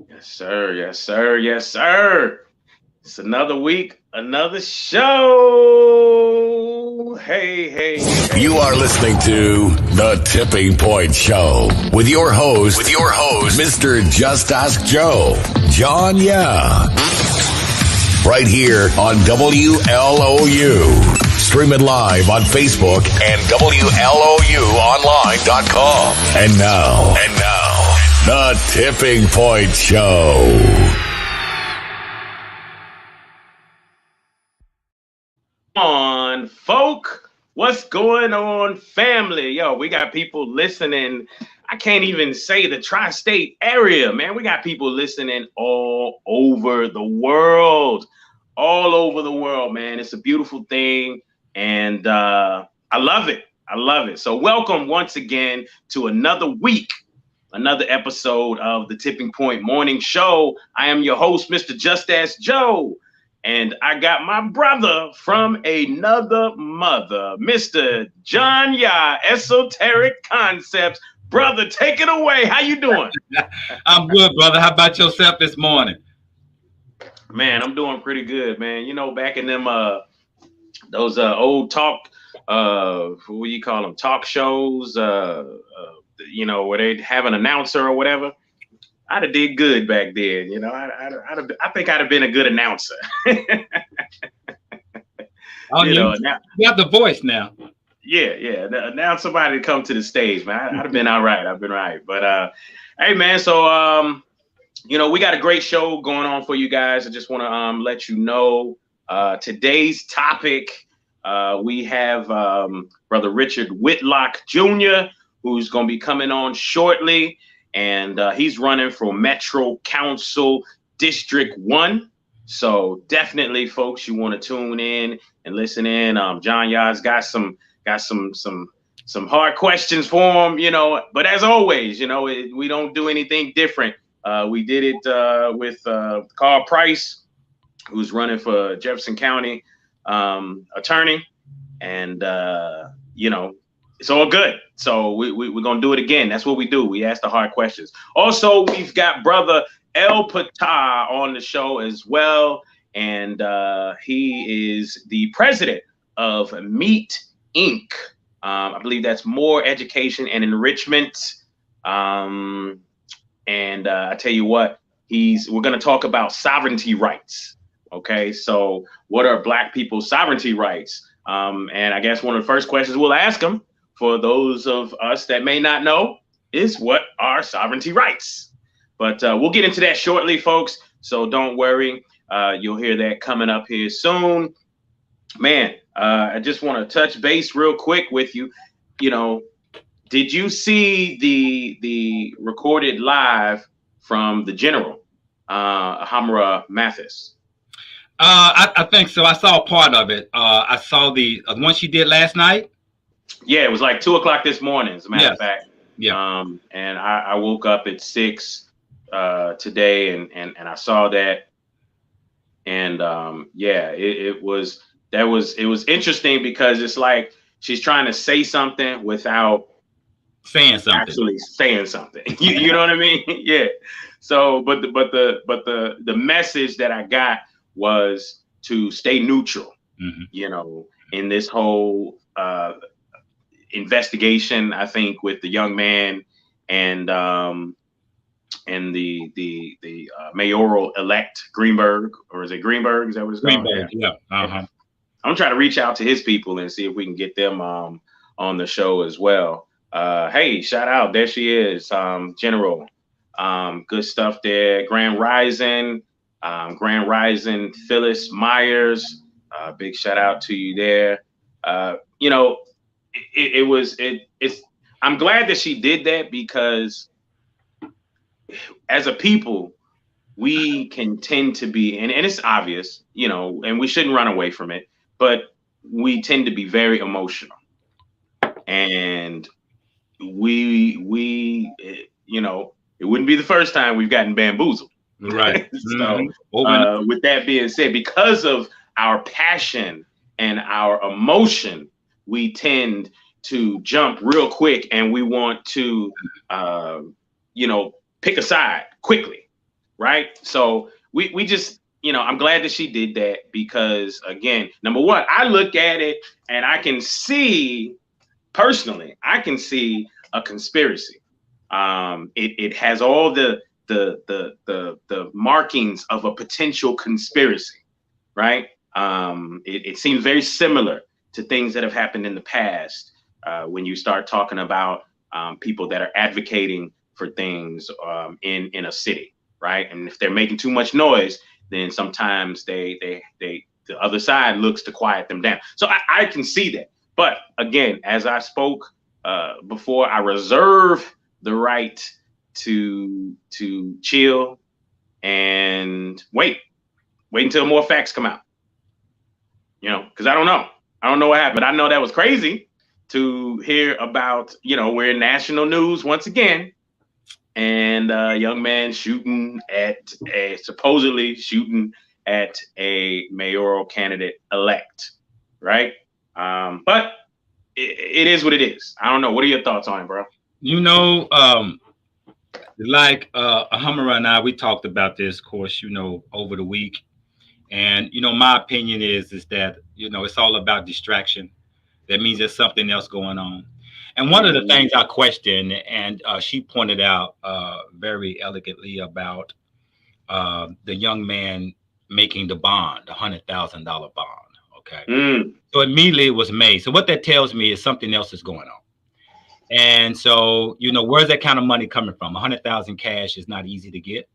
Yes, sir. Yes, sir. Yes, sir. It's another week, another show. You Hey. are listening to The Tipping Point Show with your host, Mr. Just Ask Joe, John Yeah. Right here on WLOU. Stream it live on Facebook and WLOUonline.com. And now, The Tipping Point Show. On, folk. What's going on, family? Yo, we got people listening. I can't even say the tri-state area, man. We got people listening all over the world. All over the world, man. It's a beautiful thing. And I love it. I love it. So welcome once again to another week, another episode of the Tipping Point Morning Show. I am your host, Mr. Just Ask Joe. And I got my brother from another mother, Mr. John Ya, Esoteric Concepts. Brother, take it away. How you doing? I'm good, brother. How about yourself this morning? Man, I'm doing pretty good, man. You know, back in them those old talk what do you call them? Talk shows, where they'd have an announcer or whatever. I'd have did good back then, you know. I think I'd have been a good announcer. Oh, you have the voice now. Yeah. Now somebody to come to the stage, man. I'd have been all right. I've been right. But hey, man. So we got a great show going on for you guys. I just want to let you know today's topic. We have Brother Richard Whitlock Jr., who's going to be coming on shortly. And he's running for Metro Council District 1. So definitely, folks, you want to tune in and listen in. John Yah's got some hard questions for him, you know. But as always, you know, we don't do anything different. We did it with Carl Price, who's running for Jefferson County attorney. And, it's all good. So we're going to do it again. That's what we do. We ask the hard questions. Also, we've got brother Ptah on the show as well. And he is the president of Meet Inc. I believe that's More Education and Enrichment. And I tell you what, we're going to talk about sovereignty rights. Okay, so what are Black people's sovereignty rights? And I guess one of the first questions we'll ask him, for those of us that may not know, is what are sovereignty rights? But we'll get into that shortly, folks. So don't worry. You'll hear that coming up here soon. Man, I just want to touch base real quick with you. You know, did you see the recorded live from the General, Hamra Mathis? I think so. I saw part of it. I saw the one she did last night. Yeah, it was like 2:00 this morning, as a matter of fact. Yeah. And I woke up at 6 today and I saw that. And it was interesting because it's like she's trying to say something without actually saying something. you know what I mean? Yeah. So but the message that I got was to stay neutral, you know, in this whole investigation, I think, with the young man and the mayoral elect Greenberg, or is it Greenberg? Is that what it's called? Greenberg, yeah. Uh-huh. I'm trying to reach out to his people and see if we can get them on the show as well. Hey, shout out. There she is, General. Good stuff there. Grand Rising, Phyllis Myers. Big shout out to you there. I'm glad that she did that, because as a people, we can tend to be, and it's obvious, you know, and we shouldn't run away from it, but we tend to be very emotional. And we you know, it wouldn't be the first time we've gotten bamboozled. Right. So with that being said, because of our passion and our emotion, we tend to jump real quick, and we want to pick a side quickly, right? So we just, I'm glad that she did that because, again, number one, I look at it and I can see personally, a conspiracy. It has all the markings of a potential conspiracy, right? It seems very similar to things that have happened in the past when you start talking about people that are advocating for things in a city, right? And if they're making too much noise, then sometimes the other side looks to quiet them down. So I can see that. But again, as I spoke before, I reserve the right to chill and wait until more facts come out. Because I don't know. I don't know what happened. I know that was crazy to hear about, we're in national news once again. And a young man supposedly shooting at a mayoral candidate elect, right? But it is what it is. I don't know. What are your thoughts on it, bro? Like Hamara and I, we talked about this, of course, over the week. And, my opinion is that, it's all about distraction. That means there's something else going on. And one of the things I questioned, and she pointed out very elegantly about the young man making the bond, the $100,000 bond. Okay. So immediately it was made. So what that tells me is something else is going on. And so, where's that kind of money coming from? 100,000 cash is not easy to get.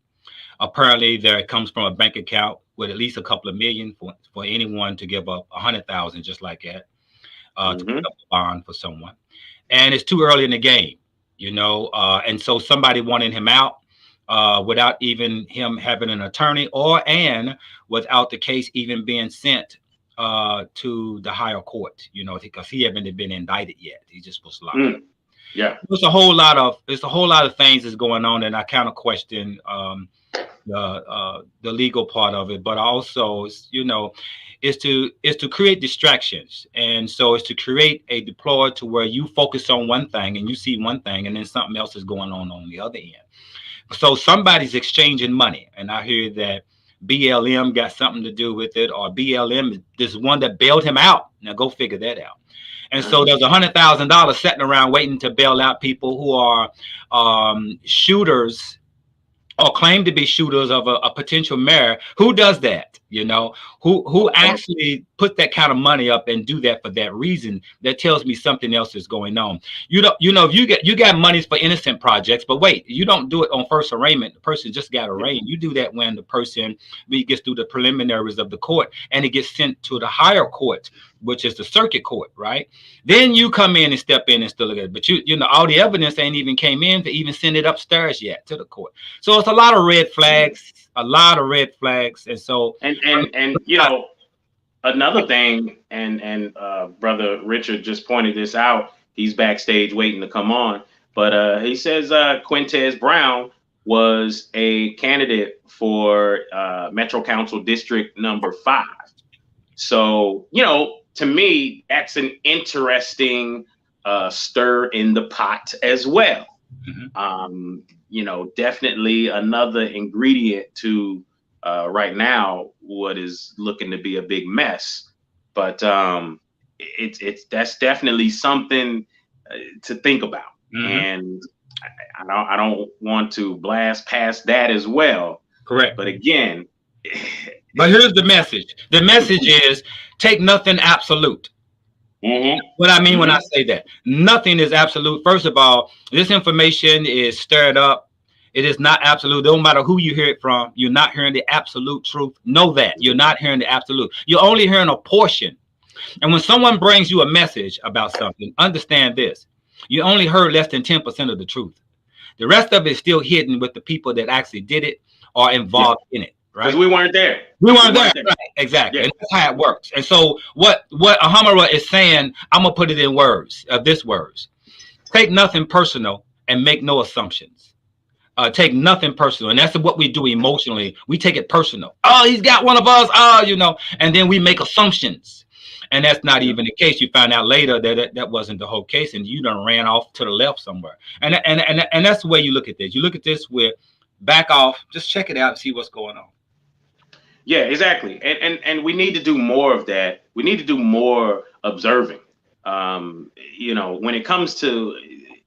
Apparently, it comes from a bank account with at least a couple of million for anyone to give up 100,000 just like that to put up a bond for someone. And it's too early in the game, and so somebody wanted him out without even him having an attorney and without the case even being sent to the higher court, because he hasn't been indicted yet. He just was locked up. Yeah, there's a whole lot of things that's going on, and I kind of question the legal part of it, but also is to create distractions, and so it's to create a deploy to where you focus on one thing and you see one thing, and then something else is going on the other end. So somebody's exchanging money, and I hear that BLM got something to do with it, or BLM is one that bailed him out. Now go figure that out. And so there's $100,000 sitting around waiting to bail out people who are shooters or claim to be shooters of a potential mayor. Who does that? Who actually put that kind of money up and do that for that reason? That tells me something else is going on. If you got monies for innocent projects, but wait, you don't do it on first arraignment. The person just got arraigned. You do that when the person gets through the preliminaries of the court and it gets sent to the higher court, which is the circuit court, right? Then you come in and step in and still look at it. But all the evidence ain't even came in to even send it upstairs yet to the court. So it's a lot of red flags, And so another thing, and Brother Richard just pointed this out. He's backstage waiting to come on, but he says Quintez Brown was a candidate for Metro Council District number 5. So, to me, that's an interesting stir in the pot as well. Definitely another ingredient to right now what is looking to be a big mess. But that's definitely something to think about. And I don't want to blast past that as well. Correct. But again, but here's the message. The message is take nothing absolute. What I mean when I say that, nothing is absolute. First of all, this information is stirred up. It is not absolute. Don't matter who you hear it from. You're not hearing the absolute truth. Know that you're not hearing the absolute. You're only hearing a portion. And when someone brings you a message about something, understand this. You only heard less than 10% of the truth. The rest of it is still hidden with the people that actually did it or involved in it. Right? Because we weren't there. We weren't there. Right. Exactly. Yeah. And that's how it works. And so what Ahamara is saying, I'm going to put it in words. Take nothing personal and make no assumptions. Take nothing personal. And that's what we do emotionally. We take it personal. Oh, he's got one of us. And then we make assumptions. And that's not even the case. You find out later that wasn't the whole case, and you done ran off to the left somewhere. And that's the way you look at this. You look at this with back off, just check it out and see what's going on. Yeah, exactly. And we need to do more of that. We need to do more observing. You know, when it comes to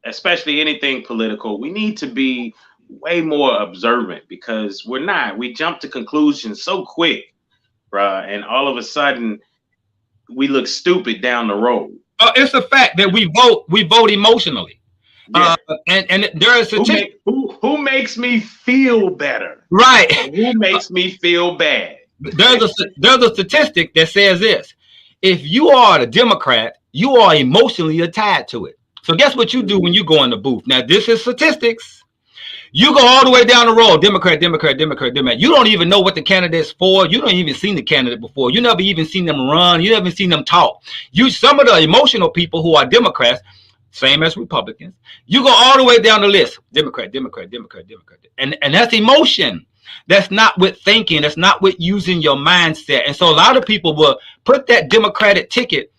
especially anything political, we need to be way more observant because we're not. We jump to conclusions so quick, bruh, and all of a sudden we look stupid down the road. It's a fact that we vote emotionally. Yeah. And there is who makes me feel better, right? Who makes me feel bad? There's a statistic that says this: if you are a Democrat, you are emotionally attached to it. So guess what you do when you go in the booth? Now this is statistics. You go all the way down the road, Democrat, Democrat, Democrat, Democrat. You don't even know what the candidate's for. You don't even seen the candidate before. You never even seen them run. You never seen them talk. Some of the emotional people who are Democrats, same as Republicans, you go all the way down the list. Democrat, Democrat, Democrat, Democrat. And that's emotion. That's not with thinking. That's not with using your mindset. And so a lot of people will put that Democratic ticket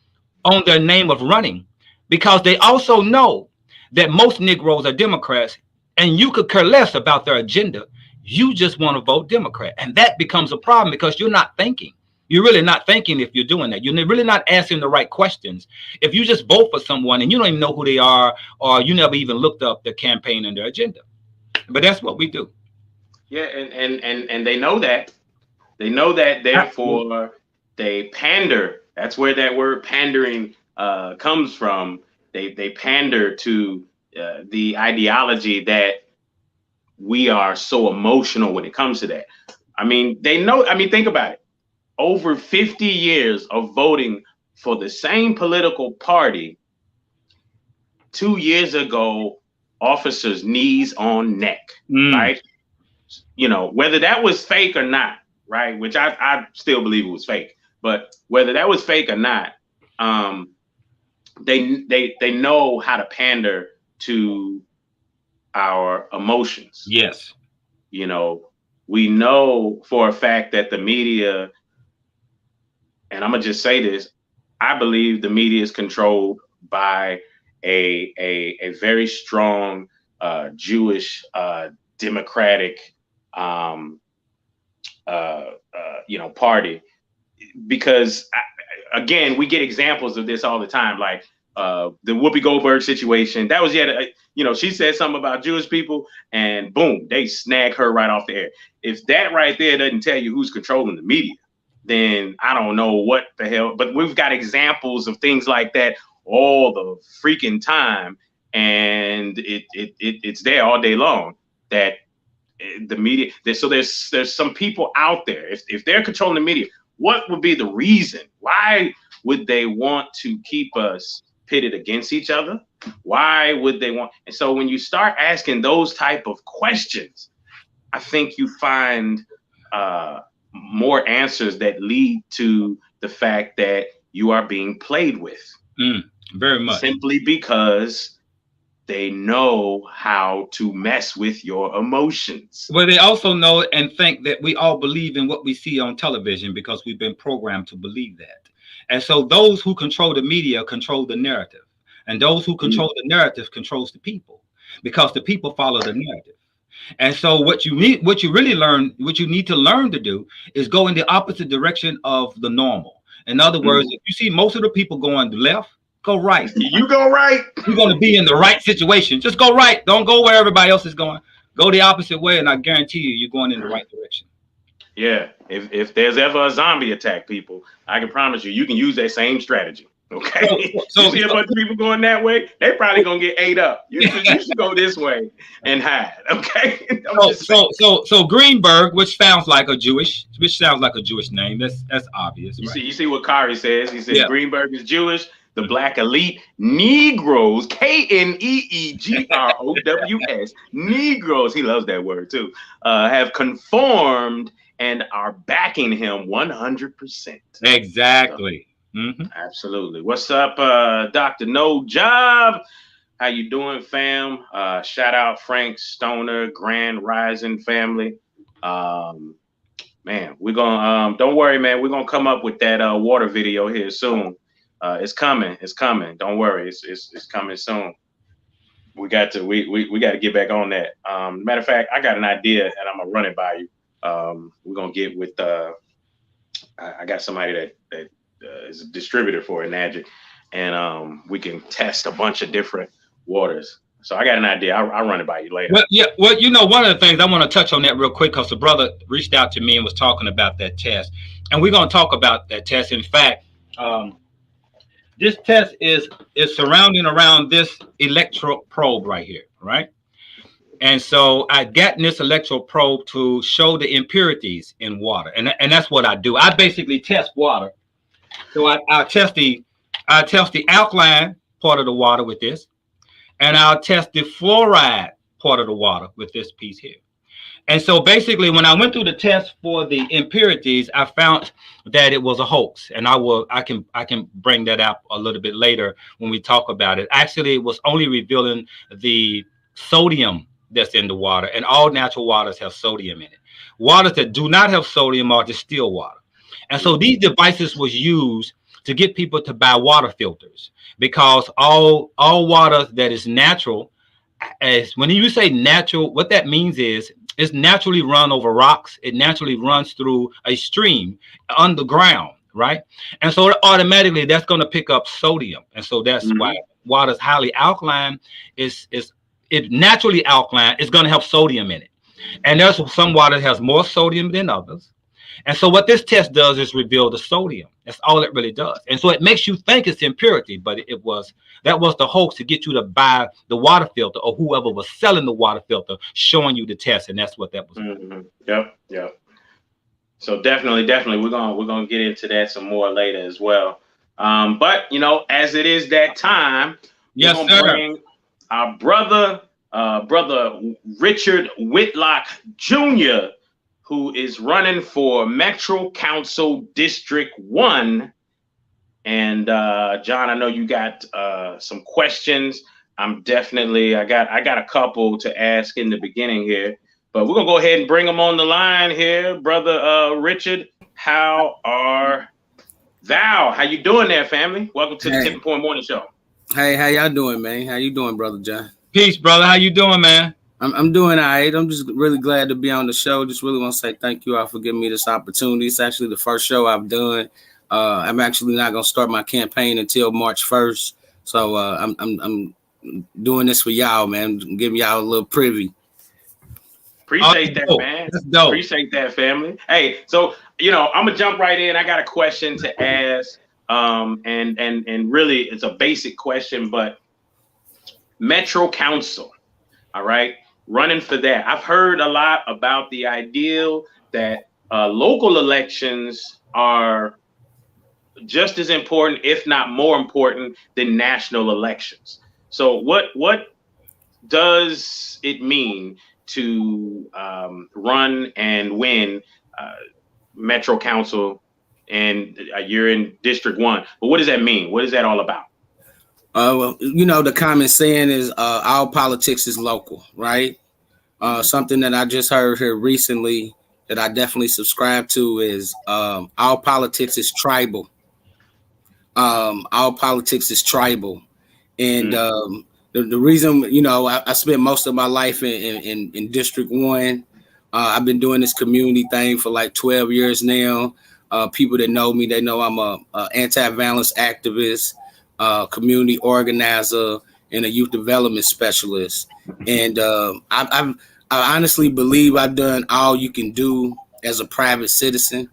on their name of running because they also know that most Negroes are Democrats and you could care less about their agenda. You just want to vote Democrat. And that becomes a problem because you're not thinking. You're really not thinking if you're doing that. You're really not asking the right questions. If you just vote for someone and you don't even know who they are, or you never even looked up their campaign and their agenda. But that's what we do. Yeah, and they know that. They know that, therefore they pander. That's where that word pandering comes from. They pander to the ideology that we are so emotional when it comes to that. I mean, they know. I mean, think about it. Over 50 years of voting for the same political party, 2 years ago, officers' knees on neck, right? You know, whether that was fake or not, right? Which I still believe it was fake, but whether that was fake or not, they know how to pander to our emotions. Yes. You know, we know for a fact that the media, and I'm gonna just say this, I believe the media is controlled by a very strong Jewish democratic party, because again, we get examples of this all the time, like the Whoopi Goldberg situation. That was she said something about Jewish people and boom, they snag her right off the air. If that right there doesn't tell you who's controlling the media, then I don't know what the hell. But we've got examples of things like that all the freaking time, and it's there all day long. That the media. So there's some people out there. If they're controlling the media, what would be the reason? Why would they want to keep us pitted against each other? Why would they want? And so when you start asking those type of questions, I think you find more answers that lead to the fact that you are being played with. Very much. Simply because they know how to mess with your emotions. Well, they also know and think that we all believe in what we see on television because we've been programmed to believe that. And so those who control the media control the narrative. And those who control the narrative controls the people, because the people follow the narrative. And so what you need to learn to do is go in the opposite direction of the normal. In other words, if you see most of the people going left, go right. You go right. You're going to be in the right situation. Just go right. Don't go where everybody else is going. Go the opposite way, and I guarantee you're going in the right direction. Yeah. If there's ever a zombie attack, people, I can promise you can use that same strategy. Okay. So you see a bunch of people going that way, they probably gonna get ate up. You should go this way and hide. Okay. So Greenberg, which sounds like a Jewish name. That's obvious. You see what Kari says. He says Greenberg is Jewish. The black elite Negroes, K-N-E-E-G-R-O-W-S, Negroes, he loves that word too, have conformed and are backing him 100%. Exactly. Absolutely. What's up, Dr. No Job? How you doing, fam? Shout out Frank Stoner, Grand Rising family. Man, we're gonna don't worry, man. We're gonna come up with that water video here soon. It's coming. Don't worry. It's coming soon. we got to get back on that. Matter of fact, I got an idea, and I'm gonna run it by you. We're gonna get with I got somebody that is a distributor for it, Magic, and we can test a bunch of different waters. So I got an idea. I'll run it by you later. Well, yeah. Well, you know, one of the things I want to touch on that real quick, because the brother reached out to me and was talking about that test, and we're going to talk about that test. In fact, this test is surrounding around this electroprobe right here, right? And so I got this electroprobe to show the impurities in water, and that's what I do. I basically test water. So I test the alkaline part of the water with this, and I'll test the fluoride part of the water with this piece here. And so basically, when I went through the test for the impurities, I found that it was a hoax, and I can bring that up a little bit later when we talk about it. Actually, it was only revealing the sodium that's in the water, and all natural waters have sodium in it. Waters that do not have sodium are distilled water. And so these devices was used to get people to buy water filters, because all water that is natural, as when you say natural, what that means is it's naturally run over rocks. It naturally runs through a stream underground, right? And so automatically that's going to pick up sodium. And so that's why water is highly alkaline. It's naturally alkaline. It's going to have sodium in it. And there's some water that has more sodium than others. And so what this test does is reveal the sodium. That's all it really does. And so it makes you think it's impurity, but that was the hoax to get you to buy the water filter, or whoever was selling the water filter showing you the test. And that's what that was. Yep. So definitely we're gonna get into that some more later as well. But you know, as it is that time, yes, we're gonna bring our brother Richard Whitlock Jr., who is running for Metro Council District 1. And John, I know you got some questions. I got a couple to ask in the beginning here, but we're gonna go ahead and bring them on the line here. Brother Richard, how are thou? How you doing there, family? Welcome to the Tipping Point Morning Show. Hey, how y'all doing, man? How you doing, Brother John? Peace, brother. How you doing, man? I'm doing all right. I'm just really glad to be on the show. Just really want to say thank you all for giving me this opportunity. It's actually the first show I've done. I'm actually not gonna start my campaign until March 1st. So I'm doing this for y'all, man. I'm giving y'all a little privy. Appreciate that, man. Appreciate that, family. Hey, so you know, I'm gonna jump right in. I got a question to ask. And really it's a basic question, but Metro Council, all right, running for that. I've heard a lot about the ideal that local elections are just as important, if not more important, than national elections. So what does it mean to run and win Metro Council? And you're in District 1, but what does that mean? What is that all about? Well, you know, the common saying is all politics is local, right? Something that I just heard here recently that I definitely subscribe to is all politics is tribal. All politics is tribal. And the reason, you know, I spent most of my life in District 1. I've been doing this community thing for like 12 years now. People that know me, they know I'm a anti-violence activist, community organizer, and a youth development specialist. And I honestly believe I've done all you can do as a private citizen.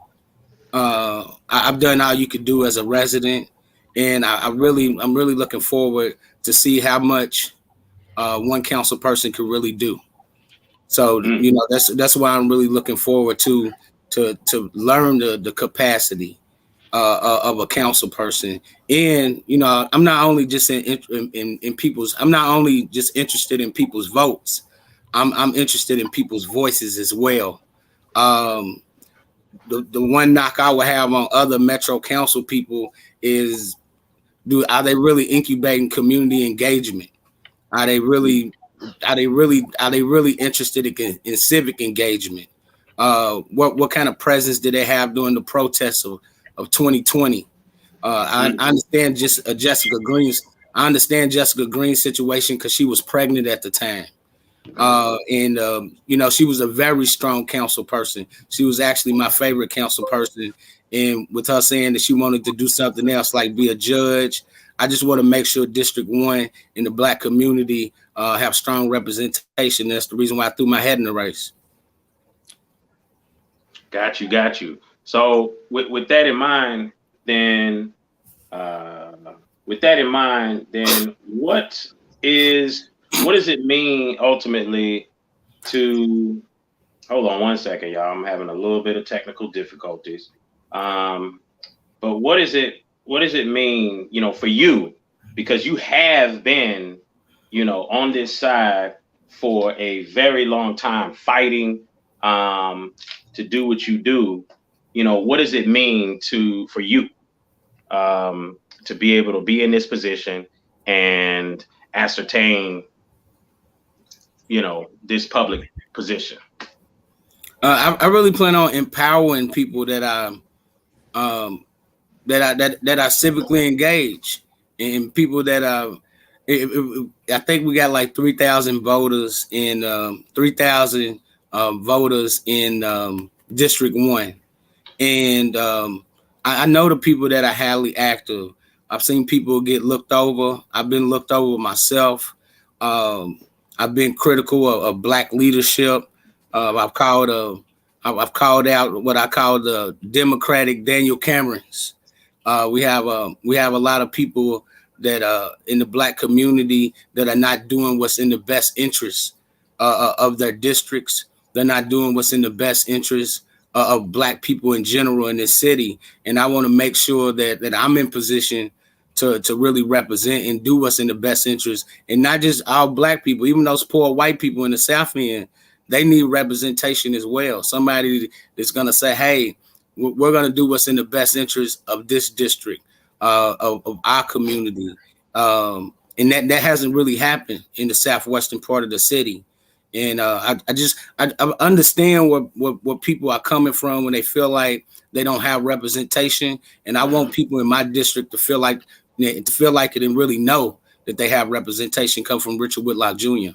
I've done all you can do as a resident, and I'm really looking forward to see how much one council person can really do. So you know, that's why I'm really looking forward to learn the capacity of a council person. And you know, I'm not only just I'm not only just interested in people's votes. I'm interested in people's voices as well. The one knock I would have on other Metro Council people is, are they really incubating community engagement? Are they really interested in civic engagement? What kind of presence did they have during the protests of 2020? I understand just Jessica Green's I understand Jessica Green's situation because she was pregnant at the time. And she was a very strong council person. She was actually my favorite council person. And with her saying that she wanted to do something else, like be a judge, I just want to make sure District 1 in the Black community have strong representation. That's the reason why I threw my head in the race. Got you. So with that in mind, then what does it mean ultimately to, hold on one second, y'all, I'm having a little bit of technical difficulties. But what does it mean, for you, because you have been, on this side for a very long time fighting to do what you do, what does it mean for you to be able to be in this position and ascertain, this public position? I really plan on empowering people that are civically engaged, and people that I think we got like 3,000 voters in 3,000 voters in District 1, and I know the people that are highly active. I've seen people get looked over. I've been looked over myself. I've been critical of Black leadership. I've called out what I call the Democratic Daniel Camerons. We have a lot of people that in the Black community that are not doing what's in the best interest of their districts. They're not doing what's in the best interest of Black people in general in this city. And I want to make sure that I'm in position to really represent and do what's in the best interest, and not just all Black people, even those poor white people in the South End. They need representation as well. Somebody that's going to say, hey, we're going to do what's in the best interest of this district, of our community. And that hasn't really happened in the southwestern part of the city. And I understand where people are coming from when they feel like they don't have representation. And I want people in my district to feel like it and really know that they have representation come from Richard Whitlock Jr.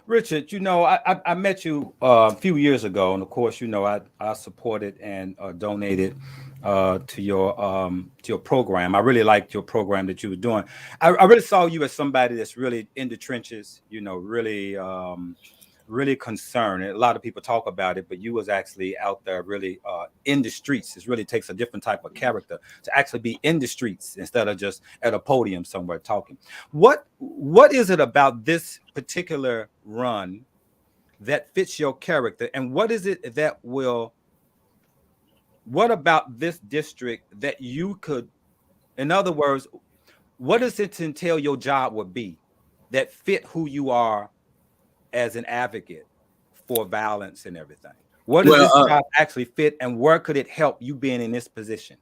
Richard, I met you a few years ago, and of course, I supported and donated to your program. I really liked your program that you were doing. I really saw you as somebody that's really in the trenches, really concerned. And a lot of people talk about it, but you was actually out there really in the streets. It really takes a different type of character to actually be in the streets instead of just at a podium somewhere talking. What is it about this particular run that fits your character? And what is it what about this district that you could, in other words, what does it entail your job would be that fit who you are as an advocate for violence and everything? What does this job actually fit, and where could it help you being in this position?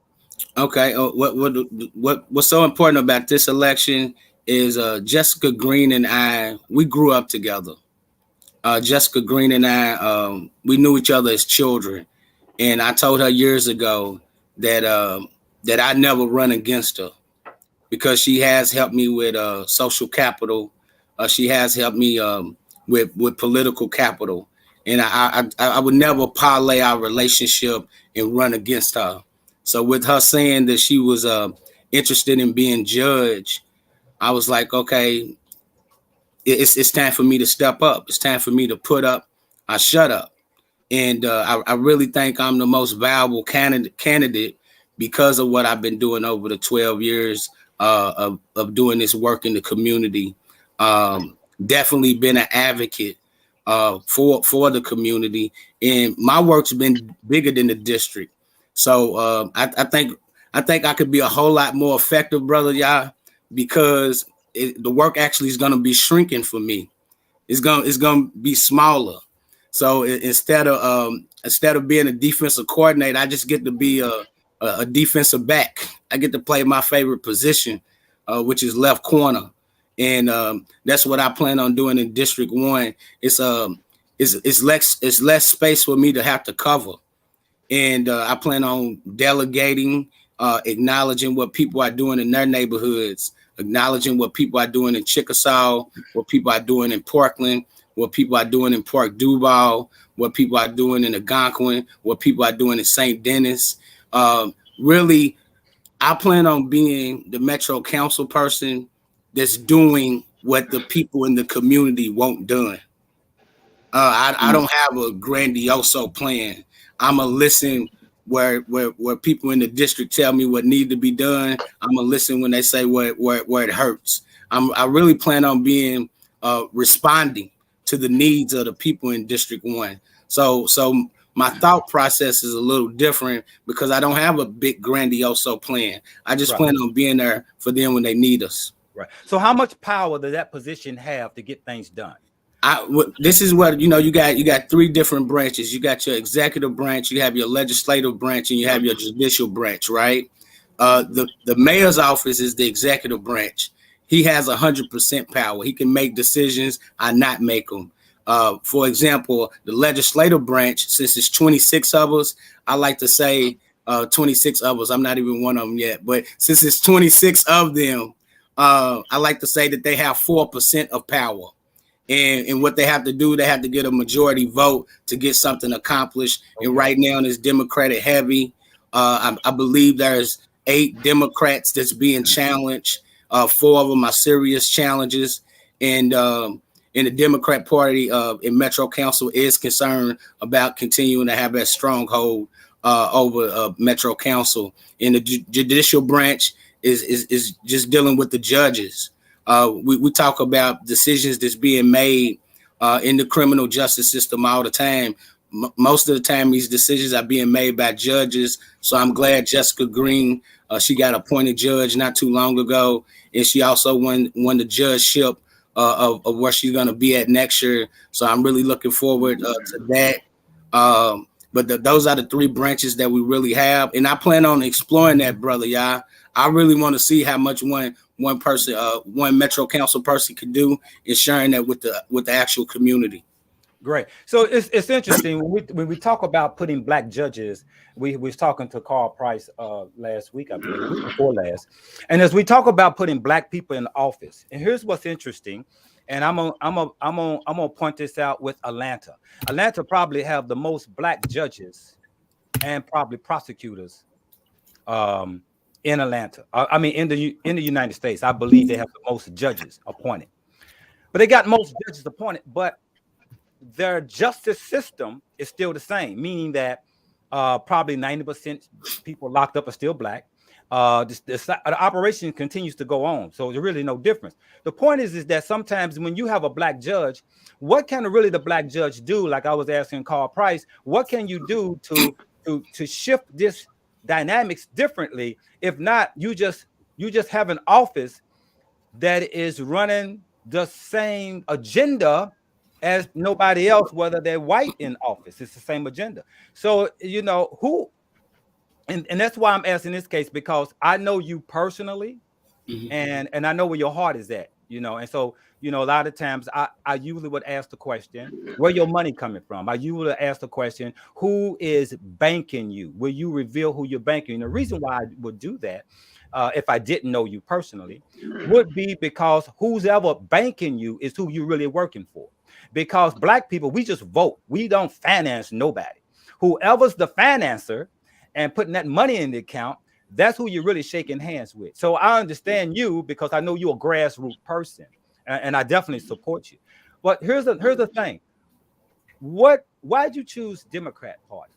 Okay. What's so important about this election is Jessica Green and I, we grew up together. Jessica Green and I, we knew each other as children. And I told her years ago that I never run against her, because she has helped me with social capital. She has helped me with political capital. And I would never parlay our relationship and run against her. So with her saying that she was interested in being judge, I was like, okay, it's time for me to step up. It's time for me to put up, I shut up. And I really think I'm the most valuable candidate because of what I've been doing over the 12 years of doing this work in the community. Definitely been an advocate for the community, and my work's been bigger than the district. So I think I could be a whole lot more effective, brother, y'all, because the work actually is going to be shrinking for me. It's going to be smaller. So instead of being a defensive coordinator, I just get to be a defensive back. I get to play my favorite position, which is left corner. And that's what I plan on doing in District 1. It's less space for me to have to cover. And I plan on delegating, acknowledging what people are doing in their neighborhoods. acknowledging what people are doing in Chickasaw, what people are doing in Portland, what people are doing in Park Duval, what people are doing in Algonquin, what people are doing in St. Denis. Really, I plan on being the Metro Council person that's doing what the people in the community want done. I don't have a grandioso plan. I'm going to listen where people in the district tell me what need to be done. I'm going to listen when they say where it hurts. I really plan on being responding to the needs of the people in District 1. So my thought process is a little different because I don't have a big grandioso plan. I just plan on being there for them when they need us. Right. So how much power does that position have to get things done? This is what, you got three different branches. You got your executive branch, you have your legislative branch, and you have your judicial branch, right? The mayor's office is the executive branch. He has 100% power. He can make decisions, I not make them. For example, the legislative branch, since it's 26 of us, I like to say 26 of us. I'm not even one of them yet, but since it's 26 of them, I like to say that they have 4% of power. And what they have to do, they have to get a majority vote to get something accomplished. Okay. And right now it's Democratic heavy. I believe there's 8 Democrats that's being challenged. 4 of them are serious challenges. And the Democrat Party in Metro Council is concerned about continuing to have that stronghold over Metro Council. And the judicial branch is just dealing with the judges. We talk about decisions that's being made in the criminal justice system all the time. Most of the time, these decisions are being made by judges. So I'm glad Jessica Green, she got appointed judge not too long ago, and she also won the judgeship of where she's going to be at next year. So I'm really looking forward to that. But those are the 3 branches that we really have, and I plan on exploring that, brother. Y'all, I really want to see how much one person, one Metro Council person can do in sharing that with the actual community. Great. So it's interesting when we talk about putting Black judges. We was talking to Carl Price last week, I believe, week before last, and as we talk about putting Black people in office, and here's what's interesting, and I'm gonna point this out with Atlanta. Atlanta probably have the most Black judges and probably prosecutors in Atlanta. I mean, in the United States, I believe they have the most judges appointed, but they got most judges appointed, but their justice system is still the same, meaning that probably 90% people locked up are still Black. The operation continues to go on, so there's really no difference. The point is that sometimes when you have a Black judge, what can really the Black judge do? Like I was asking Carl Price, what can you do to shift this dynamics differently? If not, you just have an office that is running the same agenda as nobody else, whether they're white in office. It's the same agenda. So, who, and that's why I'm asking this case, because I know you personally, and I know where your heart is at, and so, a lot of times I usually would ask the question, where your money coming from? I usually ask the question, who is banking you? Will you reveal who you're banking? And the reason why I would do that, if I didn't know you personally, would be because who's ever banking you is who you're really working for. Because Black people, we just vote. We don't finance nobody. Whoever's the financer and putting that money in the account, that's who you're really shaking hands with. So I understand you because I know you're a grassroots person, and I definitely support you. But here's the thing. Why'd you choose Democrat Party?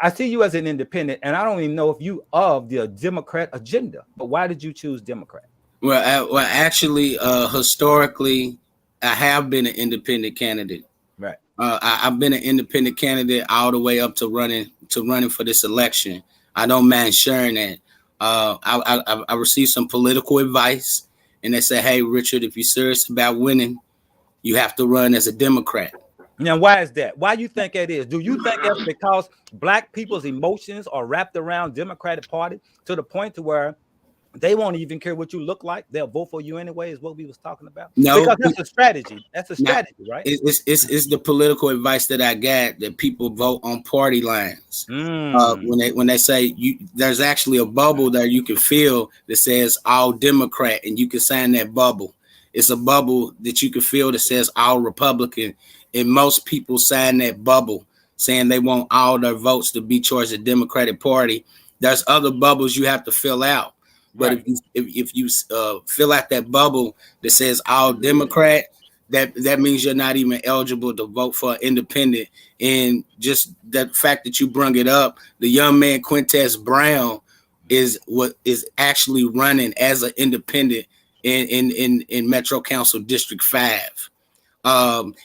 I see you as an independent, and I don't even know if you of the Democrat agenda. But why did you choose Democrat? Well, actually, historically, I have been an independent candidate. Right. I've been an independent candidate all the way up to running for this election. I don't mind sharing that. I received some political advice, and they said, "Hey, Richard, if you're serious about winning, you have to run as a Democrat." Now, why is that? Why do you think that is? Do you think that's because Black people's emotions are wrapped around Democratic Party to the point to where they won't even care what you look like. They'll vote for you anyway, is what we was talking about. No, because that's a strategy. That's a strategy, right? It's the political advice that I got, that people vote on party lines. When they say there's actually a bubble there you can feel that says all Democrat, and you can sign that bubble. It's a bubble that you can feel that says all Republican, and most people sign that bubble saying they want all their votes to be towards the Democratic Party. There's other bubbles you have to fill out. But right. if you fill out that bubble that says all Democrat, that means you're not even eligible to vote for an independent. And just that fact that you brung it up, the young man Quintez Brown is what is actually running as an independent in Metro Council District 5.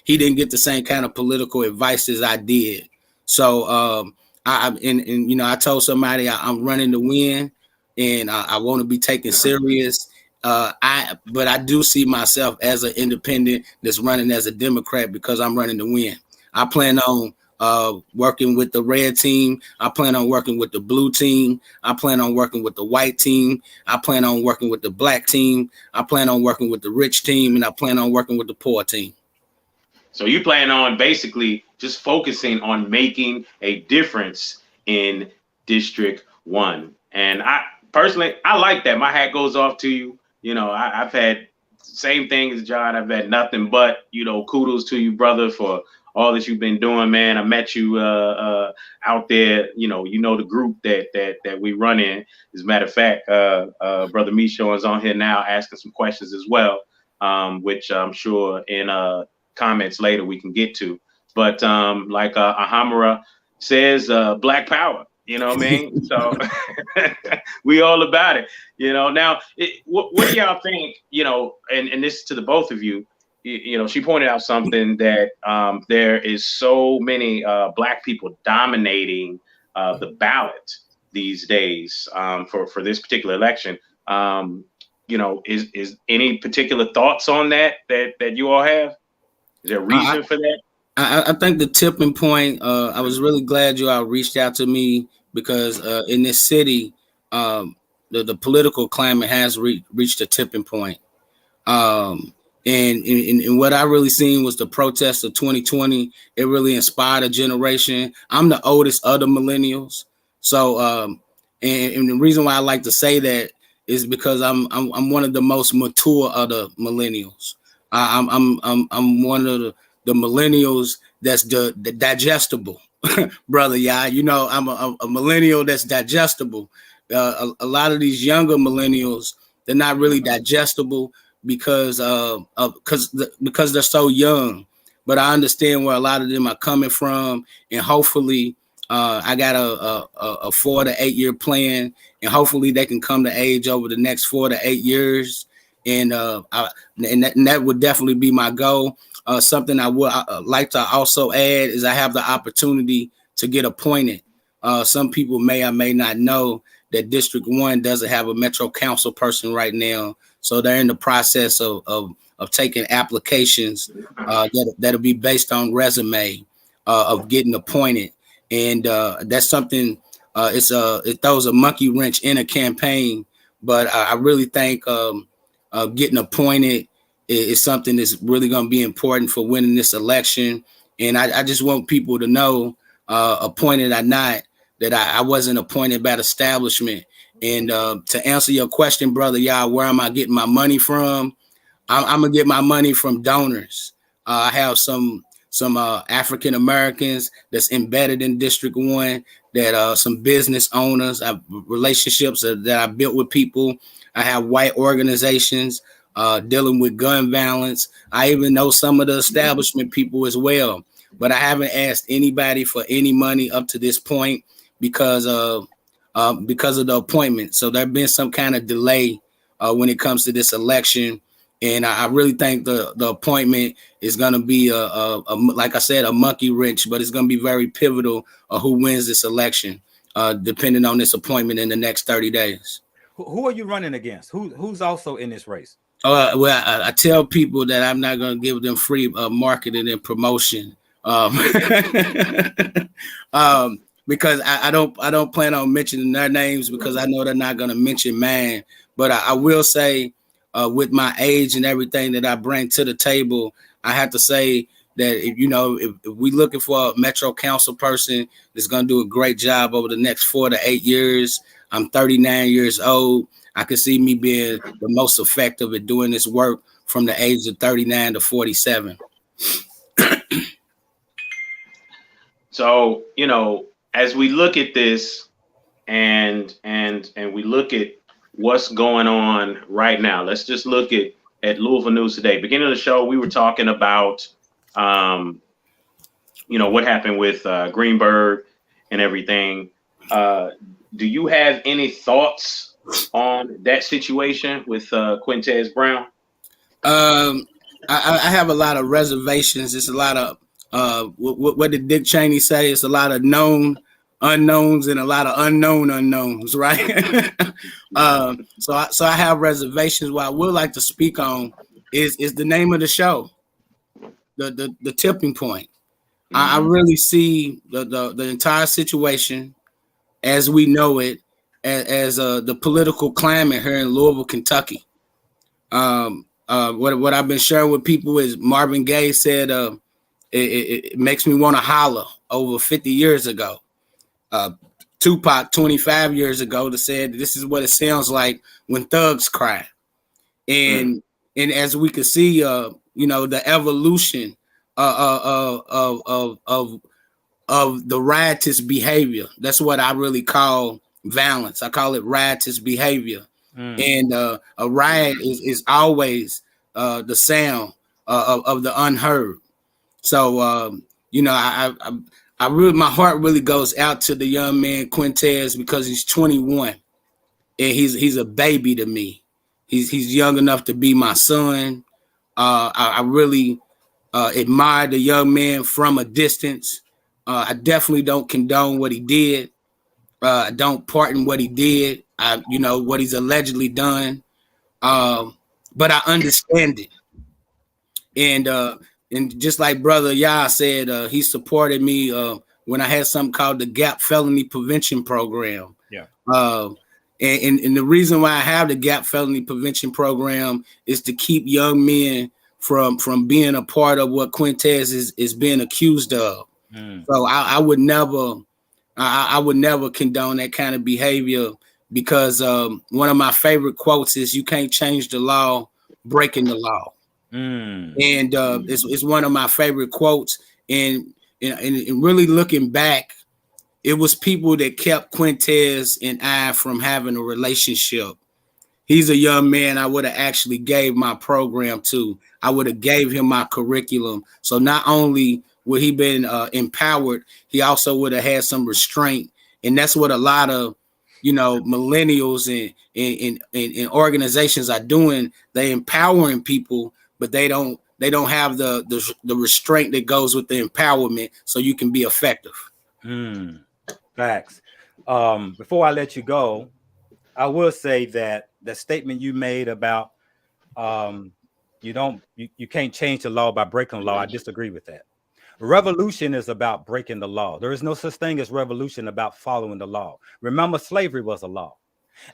He didn't get the same kind of political advice as I did. So I told somebody I'm running to win. And I want to be taken serious. But I do see myself as an independent that's running as a Democrat because I'm running to win. I plan on working with the red team. I plan on working with the blue team. I plan on working with the white team. I plan on working with the black team. I plan on working with the rich team, and I plan on working with the poor team. So you plan on basically just focusing on making a difference in District 1. And personally, I like that. My hat goes off to you. You know, I've had same thing as John. I've had nothing but, kudos to you, brother, for all that you've been doing, man. I met you out there. The group that we run in. As a matter of fact, Brother Micho is on here now asking some questions as well, which I'm sure in comments later we can get to. But like Ahamara says, Black Power. You know what I mean? So we all about it, Now, what do y'all think, and this is to the both of you, she pointed out something that there is so many Black people dominating the ballot these days for this particular election. Is any particular thoughts on that you all have? Is there a reason for that? I think the tipping point, I was really glad you all reached out to me because in this city, the political climate has reached a tipping point. And what I really seen was the protests of 2020. It really inspired a generation. I'm the oldest of the millennials. So, and the reason why I like to say that is because I'm one of the most mature of the millennials. I'm one of the millennials that's the digestible, brother. Yeah, I'm a millennial that's digestible. A lot of these younger millennials, they're not really digestible because they're so young. But I understand where a lot of them are coming from, and hopefully, I got a 4 to 8 year plan, and hopefully they can come to age over the next 4 to 8 years. And that would definitely be my goal. Something I would like to also add is I have the opportunity to get appointed. Some people may or may not know that District 1 doesn't have a Metro Council person right now. So they're in the process of taking applications that'll be based on resume of getting appointed. And that's something, it throws a monkey wrench in a campaign. But I really think getting appointed is something that's really going to be important for winning this election. And I just want people to know, appointed or not, that I wasn't appointed by the establishment. And to answer your question, brother, y'all, where am I getting my money from? I'm going to get my money from donors. I have some African Americans that's embedded in District 1, that some business owners, I have relationships that I built with people. I have white organizations dealing with gun violence. I even know some of the establishment people as well. But I haven't asked anybody for any money up to this point because of the appointment. So there's been some kind of delay when it comes to this election. And I really think the appointment is going to be, like I said, a monkey wrench, but it's going to be very pivotal of who wins this election, depending on this appointment in the next 30 days. Who are you running against? Who's also in this race? Well, I tell people that I'm not going to give them free marketing and promotion, because I don't plan on mentioning their names because I know they're not going to mention mine. But I will say, with my age and everything that I bring to the table, I have to say that if we looking for a Metro Council person that's going to do a great job over the next 4 to 8 years, I'm 39 years old. I can see me being the most effective at doing this work from the age of 39 to 47. So, as we look at this and we look at what's going on right now, let's just look at Louisville News today. Beginning of the show, we were talking about, what happened with Greenberg and everything. Do you have any thoughts on that situation with Quintez Brown? I have a lot of reservations. It's a lot of what did Dick Cheney say? It's a lot of known unknowns and a lot of unknown unknowns, right? So I have reservations. What I would like to speak on is the name of the show, the tipping point. Mm-hmm. I really see the entire situation as we know it as the political climate here in Louisville, Kentucky. What I've been sharing with people is Marvin Gaye said, it makes me want to holler over 50 years ago. Tupac 25 years ago said, this is what it sounds like when thugs cry. And as we can see, the evolution of the riotous behavior. That's what I really call violence. I call it riotous behavior. And a riot is always the sound of the unheard. So, I really, my heart really goes out to the young man Quintez because he's 21 and he's a baby to me. He's young enough to be my son. I really admire the young man from a distance. I definitely don't condone what he did. I don't pardon what he did. What he's allegedly done. But I understand it. And just like Brother Yah said, he supported me when I had something called the GAP Felony Prevention Program. Yeah. And the reason why I have the GAP Felony Prevention Program is to keep young men from being a part of what Quintez is being accused of. So I would never condone that kind of behavior because one of my favorite quotes is, "You can't change the law, breaking the law." And it's one of my favorite quotes. And really looking back, it was people that kept Quintez and I from having a relationship. He's a young man I would have actually gave my program to. I would have gave him my curriculum. So not only would he been empowered, he also would have had some restraint. And that's what a lot of millennials and organizations are doing. They empowering people, but they don't have the restraint that goes with the empowerment, so you can be effective. Facts. Before I let you go, I will say that the statement you made about you can't change the law by breaking the law, I disagree with that. Revolution is about breaking the law. There is no such thing as revolution about following the law. Remember, slavery was a law.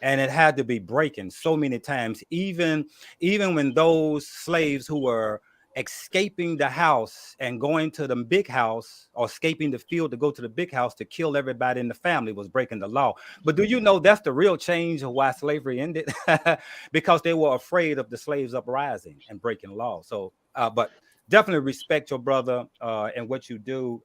And it had to be breaking so many times, even when those slaves who were escaping the house and going to the big house, or escaping the field to go to the big house to kill everybody in the family, was breaking the law. But do you know that's the real change of why slavery ended? Because they were afraid of the slaves uprising and breaking law. So, but definitely respect your brother and what you do.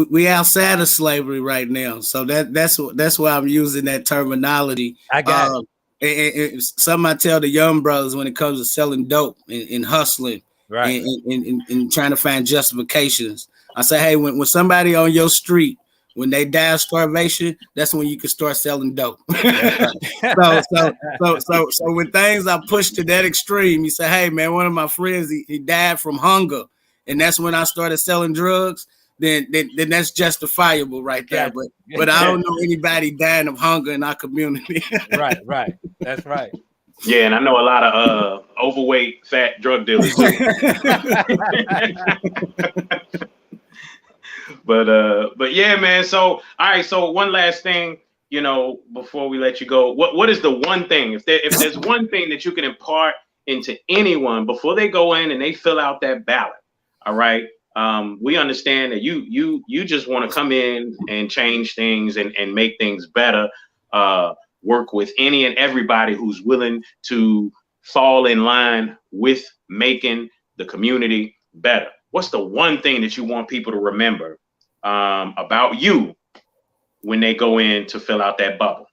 We outside of slavery right now, so that's why I'm using that terminology. I got it. And something I tell the young brothers when it comes to selling dope and hustling, right, and trying to find justifications. I say, hey, when somebody on your street, when they die of starvation, that's when you can start selling dope. So when things are pushed to that extreme, you say, hey man, one of my friends, he died from hunger, and that's when I started selling drugs. Then that's justifiable right there. But I don't know anybody dying of hunger in our community. Right. That's right. Yeah, and I know a lot of overweight, fat drug dealers too. But yeah, man. So all right. So one last thing, you know, before we let you go, what is the one thing, if there's one thing that you can impart into anyone before they go in and they fill out that ballot? All right. We understand that you just want to come in and change things and make things better. Work with any and everybody who's willing to fall in line with making the community better. What's the one thing that you want people to remember about you when they go in to fill out that bubble?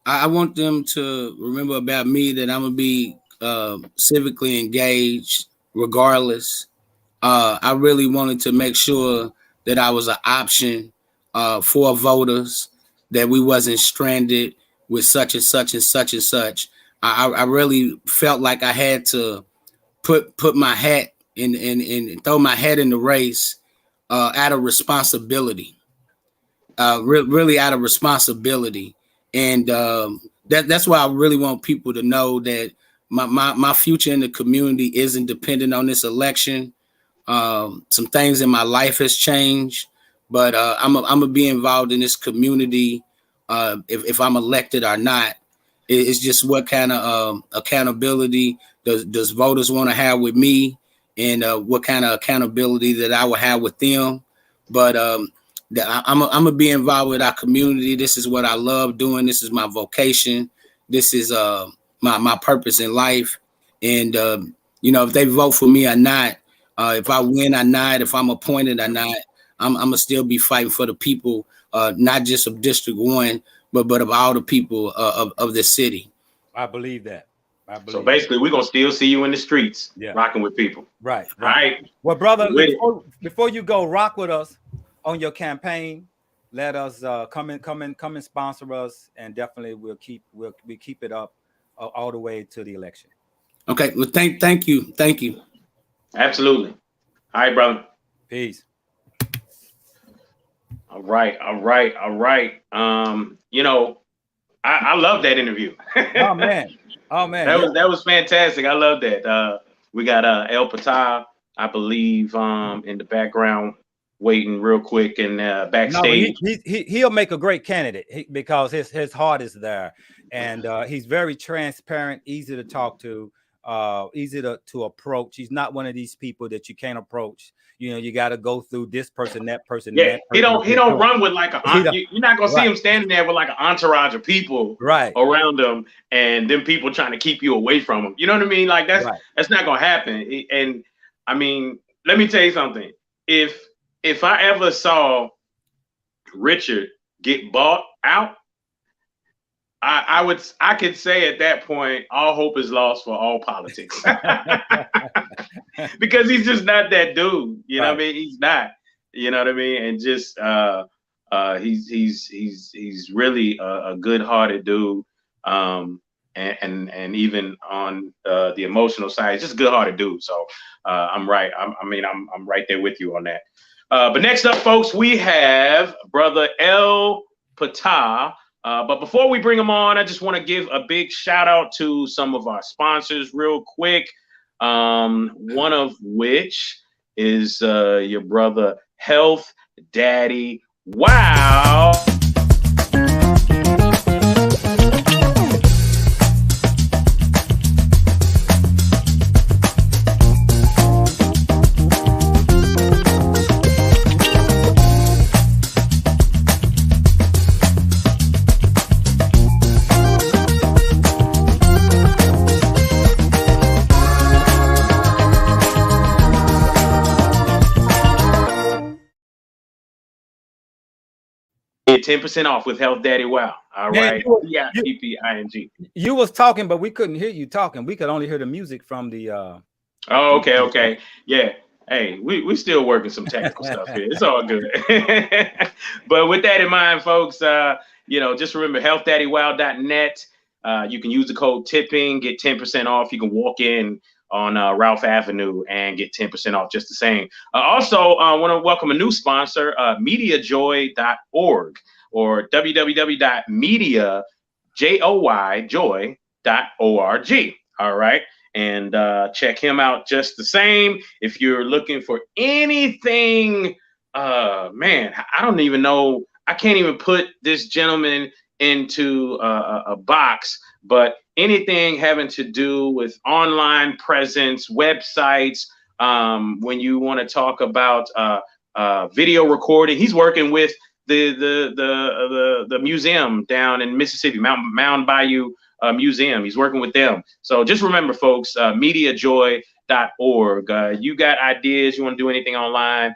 I want them to remember about me that I'm gonna be civically engaged regardless. I really wanted to make sure that I was an option for voters, that we wasn't stranded with such and such and such and such. I really felt like I had to put my hat in and throw my hat in the race out of responsibility. Really out of responsibility. And that's why I really want people to know that my future in the community isn't dependent on this election. Some things in my life has changed, but I'm gonna be involved in this community if I'm elected or not. It's just what kind of accountability does voters want to have with me, and what kind of accountability that I will have with them. But I'm gonna be involved with our community. This is what I love doing. This is my vocation. This is my purpose in life. And you know, if they vote for me or not, if I win or not, if I'm appointed or not, I'm gonna still be fighting for the people, not just of District 1, but of all the people of the city. I believe that. So basically, we're gonna still see you in the streets, rocking with people. Right. All right. Well, brother, before you go, rock with us on your campaign. Let us come and sponsor us, and definitely we'll keep it up all the way to the election. Okay. Well, thank you. Absolutely. All right, brother. Peace. All right. You know, I love that interview. Oh man. That was fantastic. I love that. We got El Ptah, I believe, in the background, waiting real quick and backstage. No, he'll make a great candidate because his heart is there, and he's very transparent, easy to talk to, easy to approach. He's not one of these people that you can't approach. You know, you got to go through this person, that person. Yeah, that person, he don't run with like you're not gonna see him standing there with like an entourage of people around him, and then people trying to keep you away from him. You know what I mean? Like that's not gonna happen. And I mean, let me tell you something. If I ever saw Richard get bought out, I could say at that point, all hope is lost for all politics. Because he's just not that dude. You know what I mean? He's not. You know what I mean? And just he's really a good-hearted dude. And even on the emotional side, he's just a good-hearted dude. So I'm right. I'm right there with you on that. But next up, folks, we have brother El Ptah. But before we bring him on, I just want to give a big shout out to some of our sponsors real quick. One of which is your brother Health Daddy Wow. Get 10% off with Health Daddy Wow. All right. PPING. You was talking, but we couldn't hear you talking. We could only hear the music from the Oh, okay. Yeah. Hey, we still working some technical stuff here. It's all good. But with that in mind, folks, just remember healthdaddywow.net. You can use the code tipping, get 10% off. You can walk in on Ralph Avenue and get 10% off just the same. Also, I want to welcome a new sponsor, MediaJoy.org or www.mediajoy.org. All right. And check him out just the same. If you're looking for anything, man, I don't even know. I can't even put this gentleman into a box, but anything having to do with online presence, websites, when you want to talk about video recording, he's working with the museum down in Mississippi, Mound Bayou Museum. He's working with them. So just remember, folks, MediaJoy.org. You got ideas, you want to do anything online,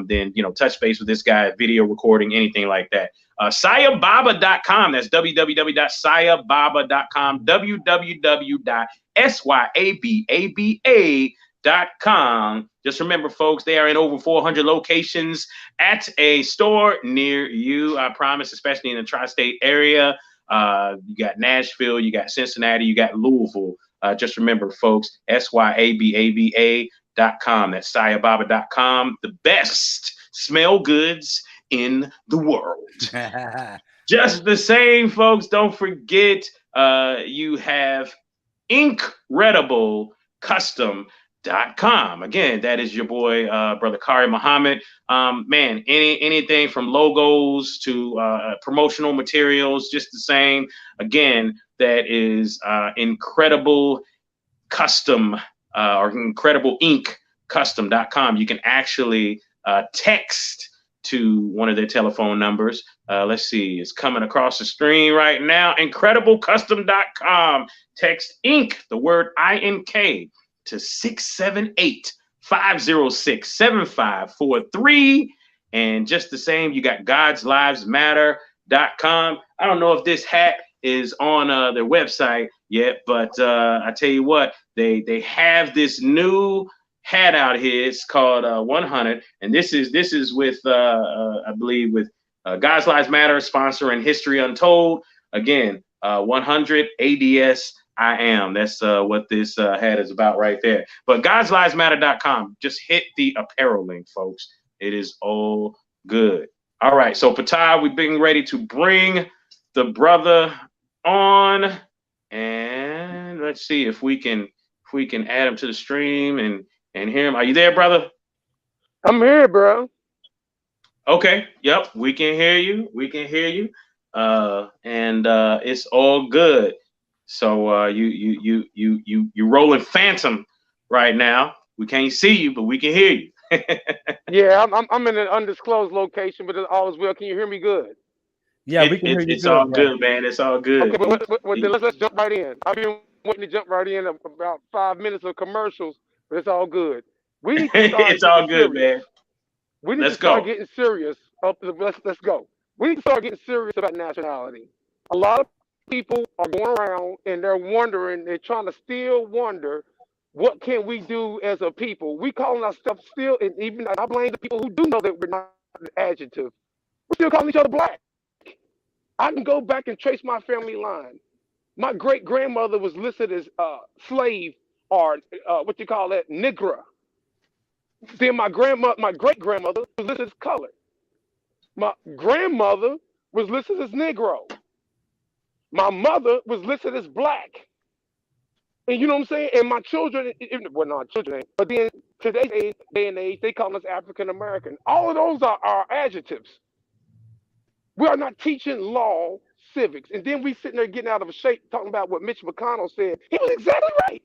then touch base with this guy, video recording, anything like that. SayaBaba.com. That's www.sayababa.com. www.syababa.com. Just remember, folks, they are in over 400 locations at a store near you. I promise, especially in the tri-state area. You got Nashville, you got Cincinnati, you got Louisville. Just remember, folks, SYABABA.com. That's SayaBaba.com. The best smell goods in the world. Just the same, folks, don't forget you have IncredibleCustom.com. Again, that is your boy, brother Kari Muhammad. Man, anything from logos to promotional materials, just the same. Again, that is Incredible Custom or IncredibleIncCustom.com. You can actually text to one of their telephone numbers. Let's see, it's coming across the screen right now. IncredibleCustom.com. Text INC, the word INK, to 678-506-7543. And just the same, you got GodsLivesMatter.com. I don't know if this hat is on their website yet, but I tell you what, they have this new hat out here. It's called 100, and this is with I believe with God's Lives Matter sponsoring History Untold. Again, 100 ADS I am. That's what this hat is about right there. But GodsLivesMatter.com. Just hit the apparel link, folks. It is all good. All right, so Ptah, we've been ready to bring the brother on, and let's see if we can add him to the stream and hear him. Are you there, brother? I'm here, bro. Okay. Yep. We can hear you. We can hear you. And it's all good. So you rolling phantom right now. We can't see you, but we can hear you. Yeah, I'm in an undisclosed location, but all is well. Can you hear me good? Yeah, we can hear you. It's all good, man. It's all good. Okay, but then let's jump right in. I've been waiting to jump right in about 5 minutes of commercials, but it's all good. We need to start it's all good, serious. man. We need to start getting serious. Let's go. We need to start getting serious about nationality. A lot of people are going around and they're wondering, they're trying to still wonder, what can we do as a people? We calling ourselves still, and even I blame the people who do know that we're not an adjective. We're still calling each other black. I can go back and trace my family line. My great grandmother was listed as slave, or what you call that, Negra. Then my great grandmother was listed as colored. My grandmother was listed as Negro. My mother was listed as black. And you know what I'm saying? And my children, well, not children, but then today's day and age, they call us African American. All of those are adjectives. We are not teaching law, civics. And then we sitting there getting out of shape talking about what Mitch McConnell said. He was exactly right.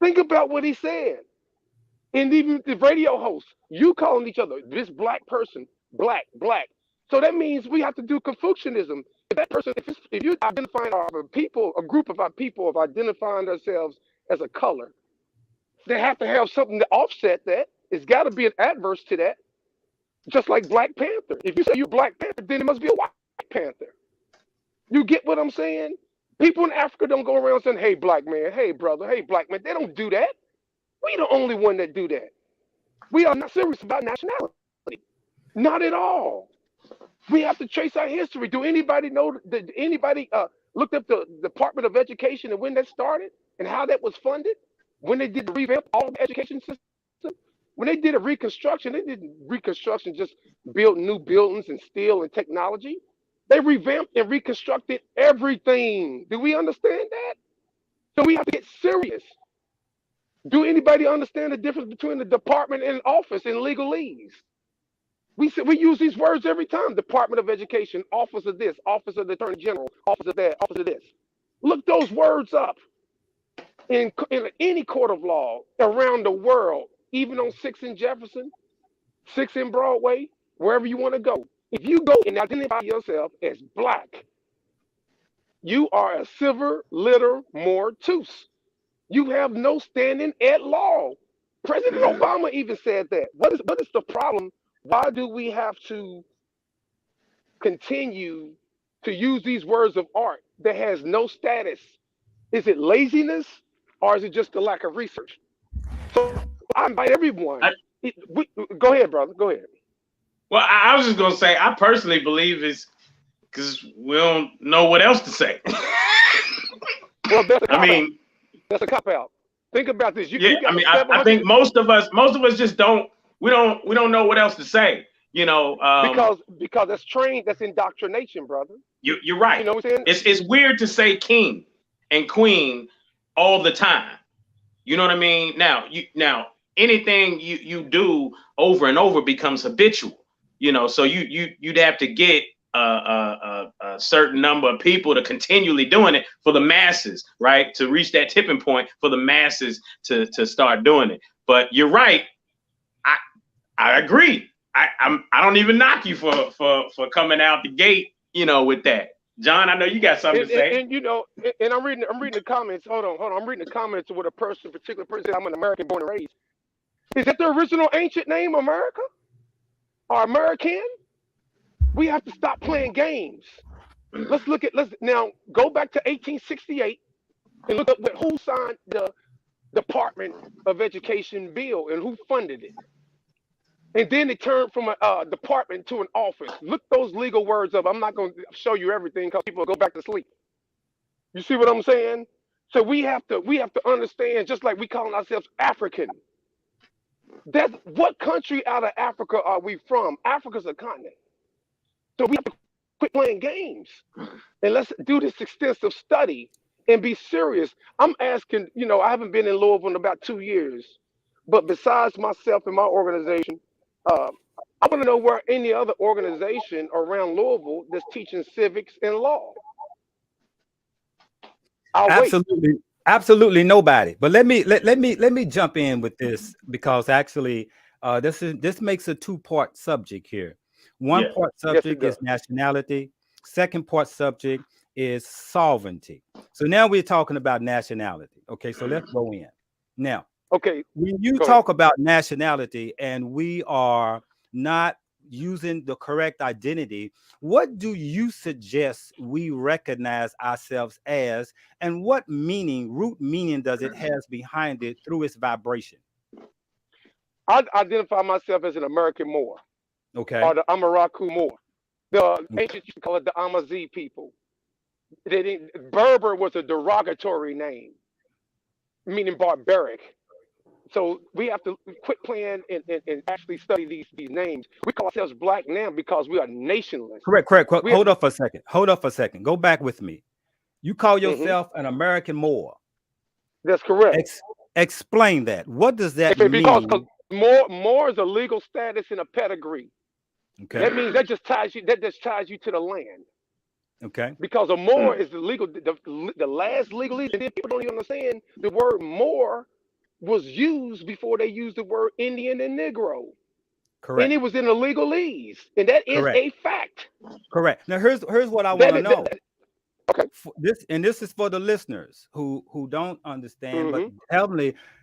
Think about what he said. And even the radio hosts, you calling each other, this black person, black. So that means we have to do Confucianism. If that person, if you identifying our people, a group of our people of identifying ourselves as a color, they have to have something to offset that. It's got to be an adverse to that. Just like Black Panther. If you say you're Black Panther, then it must be a White Panther. You get what I'm saying? People in Africa don't go around saying, hey, black man, hey, brother, hey, black man. They don't do that. We the only one that do that. We are not serious about nationality. Not at all. We have to trace our history. Do anybody know, did anybody looked up the Department of Education and when that started and how that was funded? When they did the revamp all the education system? When they did a reconstruction, they didn't reconstruction just build new buildings and steel and technology. They revamped and reconstructed everything. Do we understand that? So we have to get serious. Do anybody understand the difference between the department and office and legalese? We use these words every time. Department of Education, Office of this, Office of the Attorney General, Office of that, Office of this. Look those words up in any court of law around the world, even on 6th and Jefferson, 6th and Broadway, wherever you want to go. If you go and identify yourself as black, you are a silver litter mortus. You have no standing at law. President Obama even said that. What is the problem? Why do we have to continue to use these words of art that has no status? Is it laziness or is it just a lack of research? So I invite everyone. Go ahead, brother. Go ahead. Well, I was just going to say, I personally believe it's because we don't know what else to say. Well, that's a cop-out. Think about this. I think most of us just don't know what else to say, you know. Because that's trained, that's indoctrination, brother. You're right. You know what I'm saying? It's weird to say king and queen all the time. You know what I mean? Now anything you do over and over becomes habitual. You know, so you'd have to get a certain number of people to continually doing it for the masses, right? To reach that tipping point for the masses to start doing it. But you're right. I agree. I don't even knock you for coming out the gate, you know, with that. John, I know you got something to say. And you know, and I'm reading the comments. Hold on. I'm reading the comments with a particular person said, I'm an American born and raised. Is that the original ancient name, America? Or American? We have to stop playing games. Let's now go back to 1868 and look up who signed the Department of Education bill and who funded it. And then it turned from a department to an office. Look those legal words up. I'm not going to show you everything because people go back to sleep. You see what I'm saying? So we have to understand, just like we calling ourselves African. That's what country out of Africa are we from? Africa's a continent. So we have to quit playing games and let's do this extensive study and be serious. I'm asking, you know, I haven't been in Louisville in about 2 years, but besides myself and my organization, I want to know where any other organization around Louisville that's teaching civics and law. Absolutely nobody. But let me jump in with this because actually this makes a two-part subject here. One part subject is nationality. Second part subject is sovereignty. So now we're talking about nationality. Okay, so let's go in. Now, okay, when you talk about nationality and we are not using the correct identity, what do you suggest we recognize ourselves as, and what root meaning does it have behind it through its vibration? I identify myself as an American Moor. Okay. Or the Amaraku Moor. The ancients used to call it the Amazi people. Berber was a derogatory name, meaning barbaric. So we have to quit playing and actually study these names. We call ourselves black now because we are nationless. Correct. Hold up for a second. Go back with me. You call yourself an American Moor. That's correct. Explain that. What does that mean? Because Moor is a legal status and a pedigree. Okay. That means that just ties you to the land. Okay. Because a Moor is the last legalese. And then people don't even understand the word Moor was used before they used the word Indian and Negro. Correct. And it was in the legalese. And that is a fact. Correct. Now here's what I want to know. Okay. This is for the listeners who don't understand, but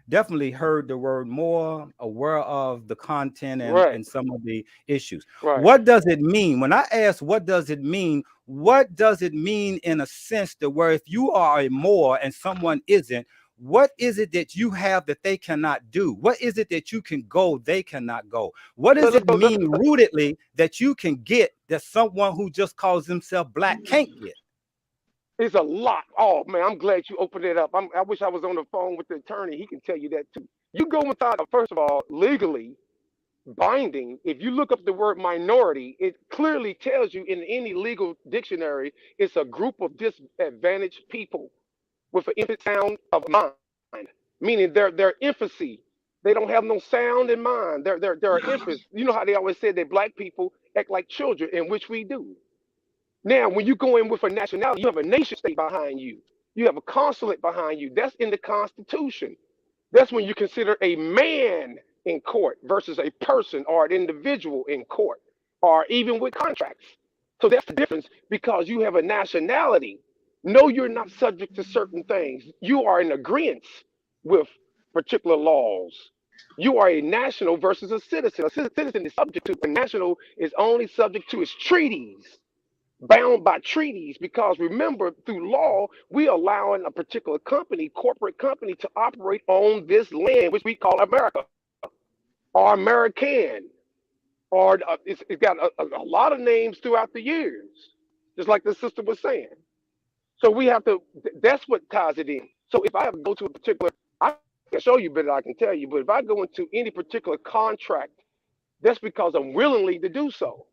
definitely heard the word more, aware of the content and some of the issues. Right. What does it mean? When I ask what does it mean in a sense that where if you are a Moor and someone isn't, what is it that you have that they cannot do? What is it that you can go, they cannot go? What does it mean rootedly that you can get that someone who just calls himself black can't get? It's a lot. Oh man, I'm glad you opened it up. I wish I was on the phone with the attorney. He can tell you that too. You go without, first of all, legally binding. If you look up the word minority, it clearly tells you in any legal dictionary, it's a group of disadvantaged people with an infant sound of mind, meaning their infancy, They don't have no sound in mind. They're infants. You know how they always said that black people act like children, in which we do. Now, when you go in with a nationality, you have a nation state behind you. You have a consulate behind you. That's in the Constitution. That's when you consider a man in court versus a person or an individual in court, or even with contracts. So that's the difference, because you have a nationality. No, you're not subject to certain things. You are in agreement with particular laws. You are a national versus a citizen. A citizen is subject to, a national is only subject to its treaties, bound by treaties, because remember, through law, we allowing a particular company, corporate company, to operate on this land, which we call America, or American, or it's got a lot of names throughout the years, just like the sister was saying. So we have to, that's what ties it in. So if I have to go to a particular, I can show you better, I can tell you, but if I go into any particular contract, that's because I'm willingly to do so.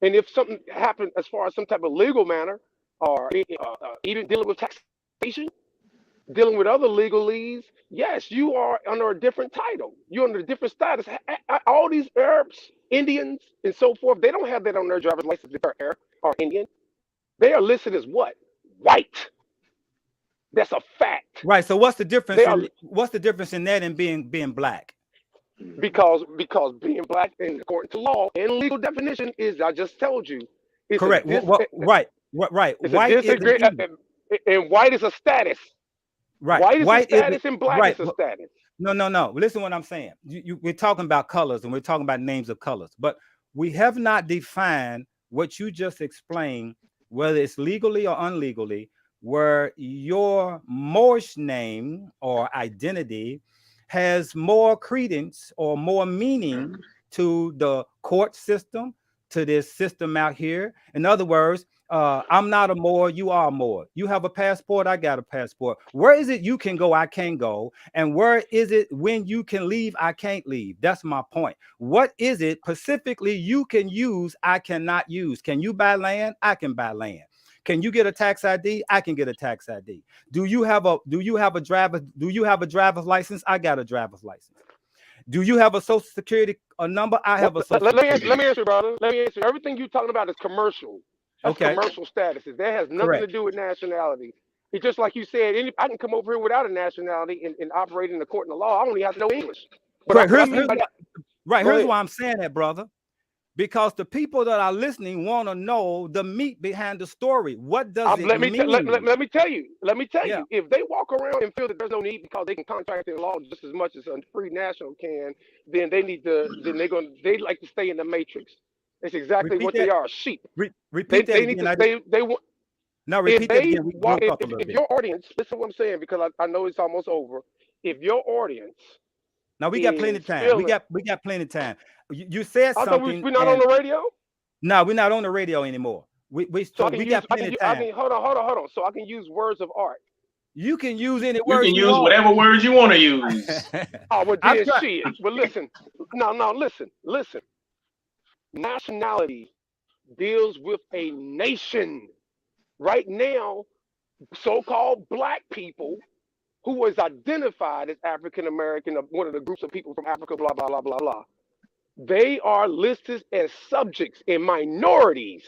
And if something happened as far as some type of legal matter, or even dealing with taxation, dealing with other legalese, yes, you are under a different title. You're under a different status. All these Arabs, Indians, and so forth, they don't have that on their driver's license if they're Arab or Indian. They are listed as what? White. That's a fact. Right. So what's the difference? What's the difference in that and being black? Because being black, and according to law and legal definition, is, I just told you, it's correct. Right. White and white is a status. Right. White is a status, and black is a status. No. Listen to what I'm saying. We're talking about colors, and we're talking about names of colors, but we have not defined what you just explained, whether it's legally or unlegally, where your Moorish name or identity has more credence or more meaning to the court system, to this system out here. In other words, I'm not a Moor, you are a Moor. You have a passport, I got a passport. Where is it you can go, I can't go? And where is it when you can leave, I can't leave? That's my point. What is it specifically you can use, I cannot use? Can you buy land? I can buy land. Can you get a tax ID? I can get a tax ID. Do you have a driver's license? I got a driver's license. Do you have a social security number? I have a social security. Let me answer, brother. Let me answer. Everything you're talking about is commercial. That's commercial statuses. That has nothing to do with nationality. It's just like you said, I can come over here without a nationality and operate in the court and the law. I only have to know English. Correct. Here's why I'm saying that, brother. Because the people that are listening want to know the meat behind the story. What does it mean? Let me tell you. If they walk around and feel that there's no need because they can contract in law just as much as a free national can, then they need to. Then they like to stay in the matrix. It's exactly what they are, sheep. Repeat that again. Repeat that again. If your audience, listen to what I'm saying, because I know it's almost over. If your audience, now we got plenty of time. We got plenty of time. You said something. I thought we're not on the radio. No, we're not on the radio anymore. We got plenty of time. Hold on. So I can use words of art. You can use any words. You can use whatever words you want to use. Oh, well, then shit. But listen. Listen. Nationality deals with a nation. Right now, so-called black people who is identified as African American, one of the groups of people from Africa, blah, blah, blah, blah, blah. They are listed as subjects and minorities.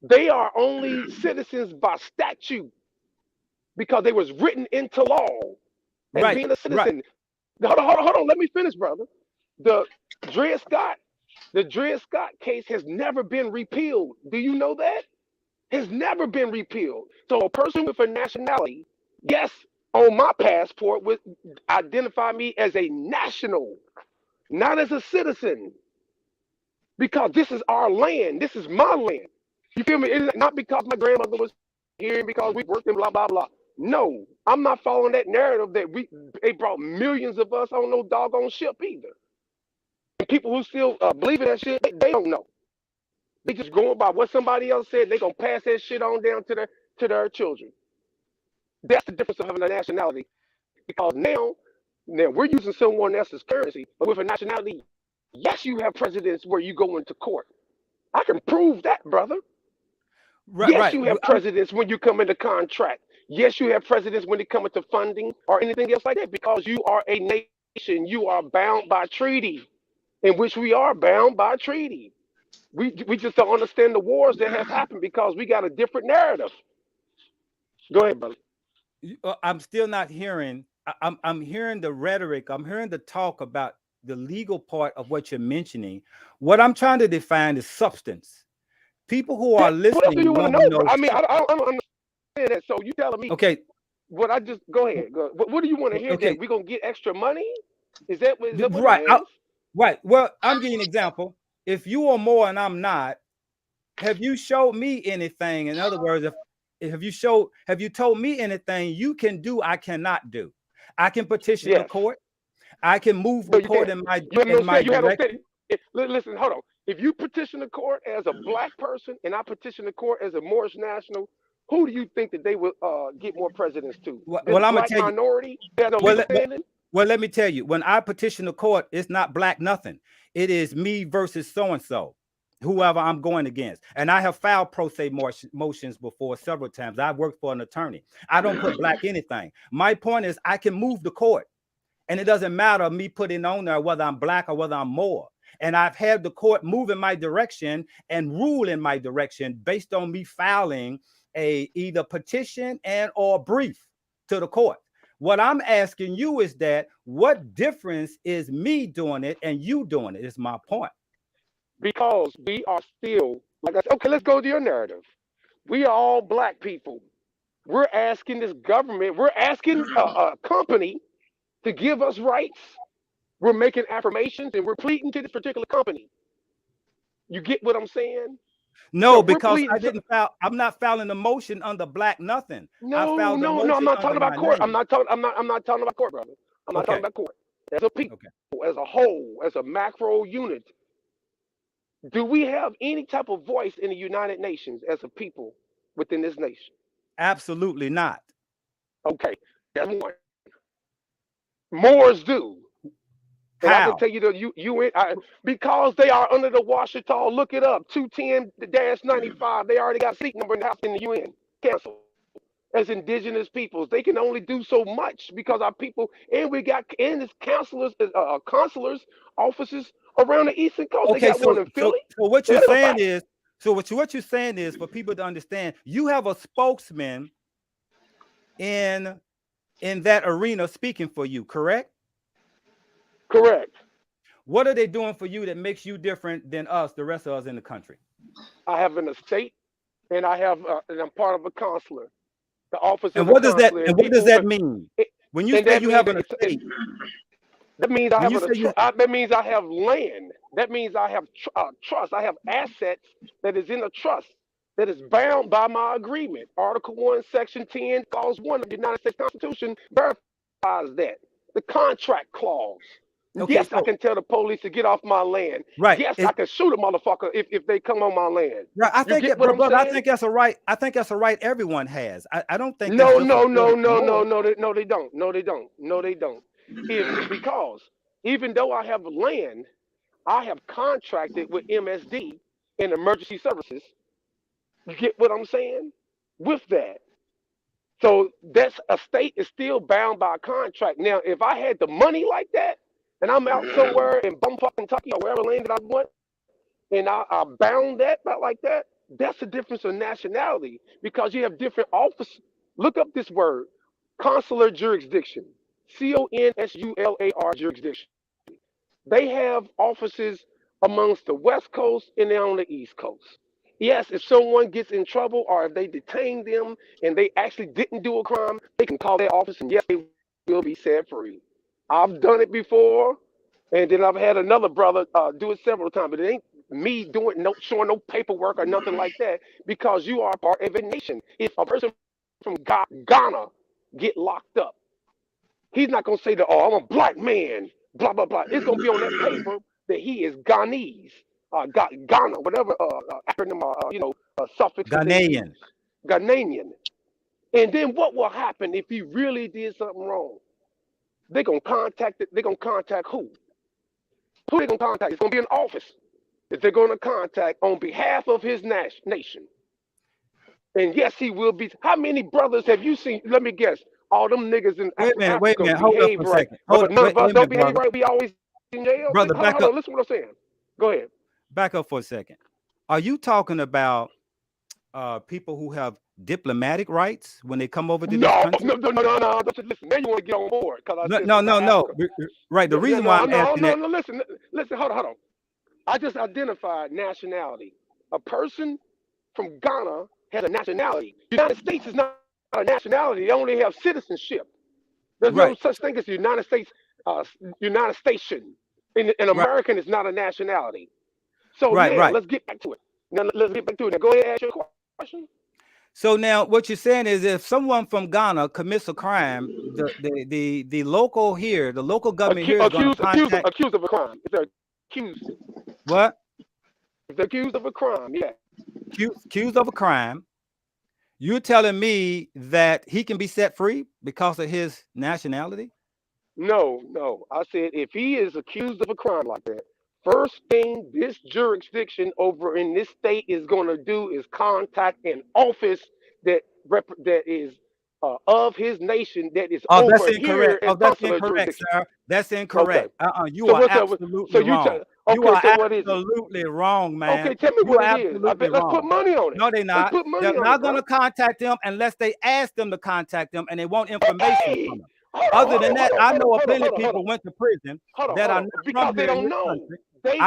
They are only citizens by statute because they was written into law as being a citizen. Hold on. Let me finish, brother. The Dred Scott case has never been repealed. Do you know that? Has never been repealed. So a person with a nationality, yes, on my passport would identify me as a national, not as a citizen, because this is our land. This is my land. You feel me? It's not because my grandmother was here, because we worked in blah, blah, blah. No, I'm not following that narrative that they brought millions of us on no doggone ship either. And people who still believe in that shit, they don't know. They just going by what somebody else said. They gonna pass that shit on down to their children. That's the difference of having a nationality. Because now we're using someone else's currency, but with a nationality, yes, you have presidents where you go into court. I can prove that, brother. You have presidents when you come into contract. Yes, you have presidents when it comes to funding or anything else like that, because you are a nation, you are bound by treaty, in which we are bound by treaty. We just don't understand the wars that has happened because we got a different narrative. Go ahead, brother. I'm still not hearing. I'm hearing the rhetoric. I'm hearing the talk about the legal part of what you're mentioning. What I'm trying to define is substance. People who are listening. What else do you want to know? I mean, I don't understand that. So you telling me? Okay. What I just go ahead. What do you want to hear? Okay. That we're gonna get extra money? Is that what right? It is? Right. Well, I'm giving an example. If you are more and I'm not, have you showed me anything? In other words, have you told me anything you can do I cannot do? I can petition the court. I can move the court in my direction. Listen, hold on. If you petition the court as a black person and I petition the court as a Moorish national, who do you think that they will get more presidents to? Well, I'm gonna tell you. Minority? Well, let me tell you. When I petition the court, it's not black nothing. It is me versus so and so, whoever I'm going against. And I have filed pro se motions before several times. I've worked for an attorney. I don't put black anything. My point is, I can move the court, and it doesn't matter me putting on there whether I'm black or whether I'm Moor. And I've had the court move in my direction and rule in my direction based on me filing a either petition and or brief to the court. What I'm asking you is that what difference is me doing it and you doing it is my point. Because we are still, like I said, okay, let's go to your narrative. We are all black people. We're asking this government, we're asking a company to give us rights. We're making affirmations and we're pleading to this particular company. You get what I'm saying? No, so because I didn't file. I'm not filing a motion under black nothing. No, I'm not talking about court. I'm not talking about court, brother. I'm not talking about court. As a people, as a whole, as a macro unit, do we have any type of voice in the United Nations as a people within this nation? Absolutely not. Okay, that's one. Moors do. And I can tell you the because they are under the Washita. Look it up. 210-95. They already got a seat number in the House in the UN Council. As indigenous peoples, they can only do so much because our people, and we got this consulars offices around the Eastern Coast. Okay, they got one in Philly. So what you're saying is, what you're saying is, for people to understand, you have a spokesman in that arena speaking for you, correct? Correct. What are they doing for you that makes you different than us, the rest of us in the country? I have an estate, and and I'm part of a consular. The office. And what does that? And what does that mean? When you say you have an estate, that means I have that means I have land. That means I have trust. I have assets that is in a trust that is bound by my agreement. Article 1, Section 10, Clause 1 of the United States Constitution verifies that. The contract clause. Okay, yes, I can tell the police to get off my land. Right. Yes, I can shoot a motherfucker if they come on my land. Right. I think that's a right. I think that's a right everyone has. I don't think. No, they don't. Because even though I have land, I have contracted with MSD and emergency services. You get what I'm saying? With that. So that's a state is still bound by a contract. Now, if I had the money like that, and I'm out somewhere in bumfuck Kentucky or wherever land that I want, and I bound that like that, that's the difference of nationality because you have different offices. Look up this word, consular jurisdiction, CONSULAR jurisdiction. They have offices amongst the West Coast and they're on the East Coast. Yes, if someone gets in trouble or if they detain them and they actually didn't do a crime, they can call their office and yes, they will be set free. I've done it before, and then I've had another brother do it several times, but it ain't me doing showing no paperwork or nothing like that because you are part of a nation. If a person from Ghana get locked up, he's not going to say that, oh, I'm a black man, blah, blah, blah. It's going to be on that paper that he is Ghanese, Ghana, whatever acronym, suffix. Ghanaian. And then what will happen if he really did something wrong? They're going to contact it. They're going to contact who? Who they going to contact? It's going to be an office that they're going to contact on behalf of his nation. And yes, he will be. How many brothers have you seen? Let me guess. All them niggas in Wait a minute. Wait a Africa minute. Hold up behave for a right, second. but none Wait of us a don't minute, behave brother. right. We always in jail. Brother, back Hold up. on. Listen to what I'm saying. Go ahead. Back up for a second. Are you talking about people who have diplomatic rights when they come over to this country? No. Listen, now you want to get on board because I said No. Right. The reason why I'm asking that. No. Listen. Hold on. I just identified nationality. A person from Ghana has a nationality. The United States is not a nationality. They only have citizenship. There's no such thing as the United States. United Station. An American is not a nationality. So let's get back to it. Now let's get back to it. Now go ahead and ask your question. So now what you're saying is if someone from Ghana commits a crime, the local here, the local government here is going to contact... Accused of a crime. If they're accused. What? If they're accused of a crime, yeah. Accused of a crime. You're telling me that he can be set free because of his nationality? No. I said if he is accused of a crime like that, first thing this jurisdiction over in this state is going to do is contact an office that is of his nation that is over that's incorrect. here. That's incorrect, sir. That's incorrect. Okay. You are absolutely wrong. You are absolutely wrong, man. Okay, tell me what it is. Let's put money on it. No, they're not. They're not going to contact them unless they ask them to contact them and they want information from them. Other than that, I know plenty of people went to prison that are not from here in this country.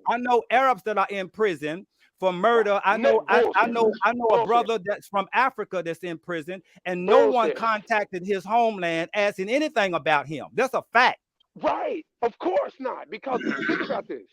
I know Arabs that are in prison for murder. I know a brother that's from Africa that's in prison, and no one contacted his homeland asking anything about him. That's a fact. Right. Of course not. Because think about this.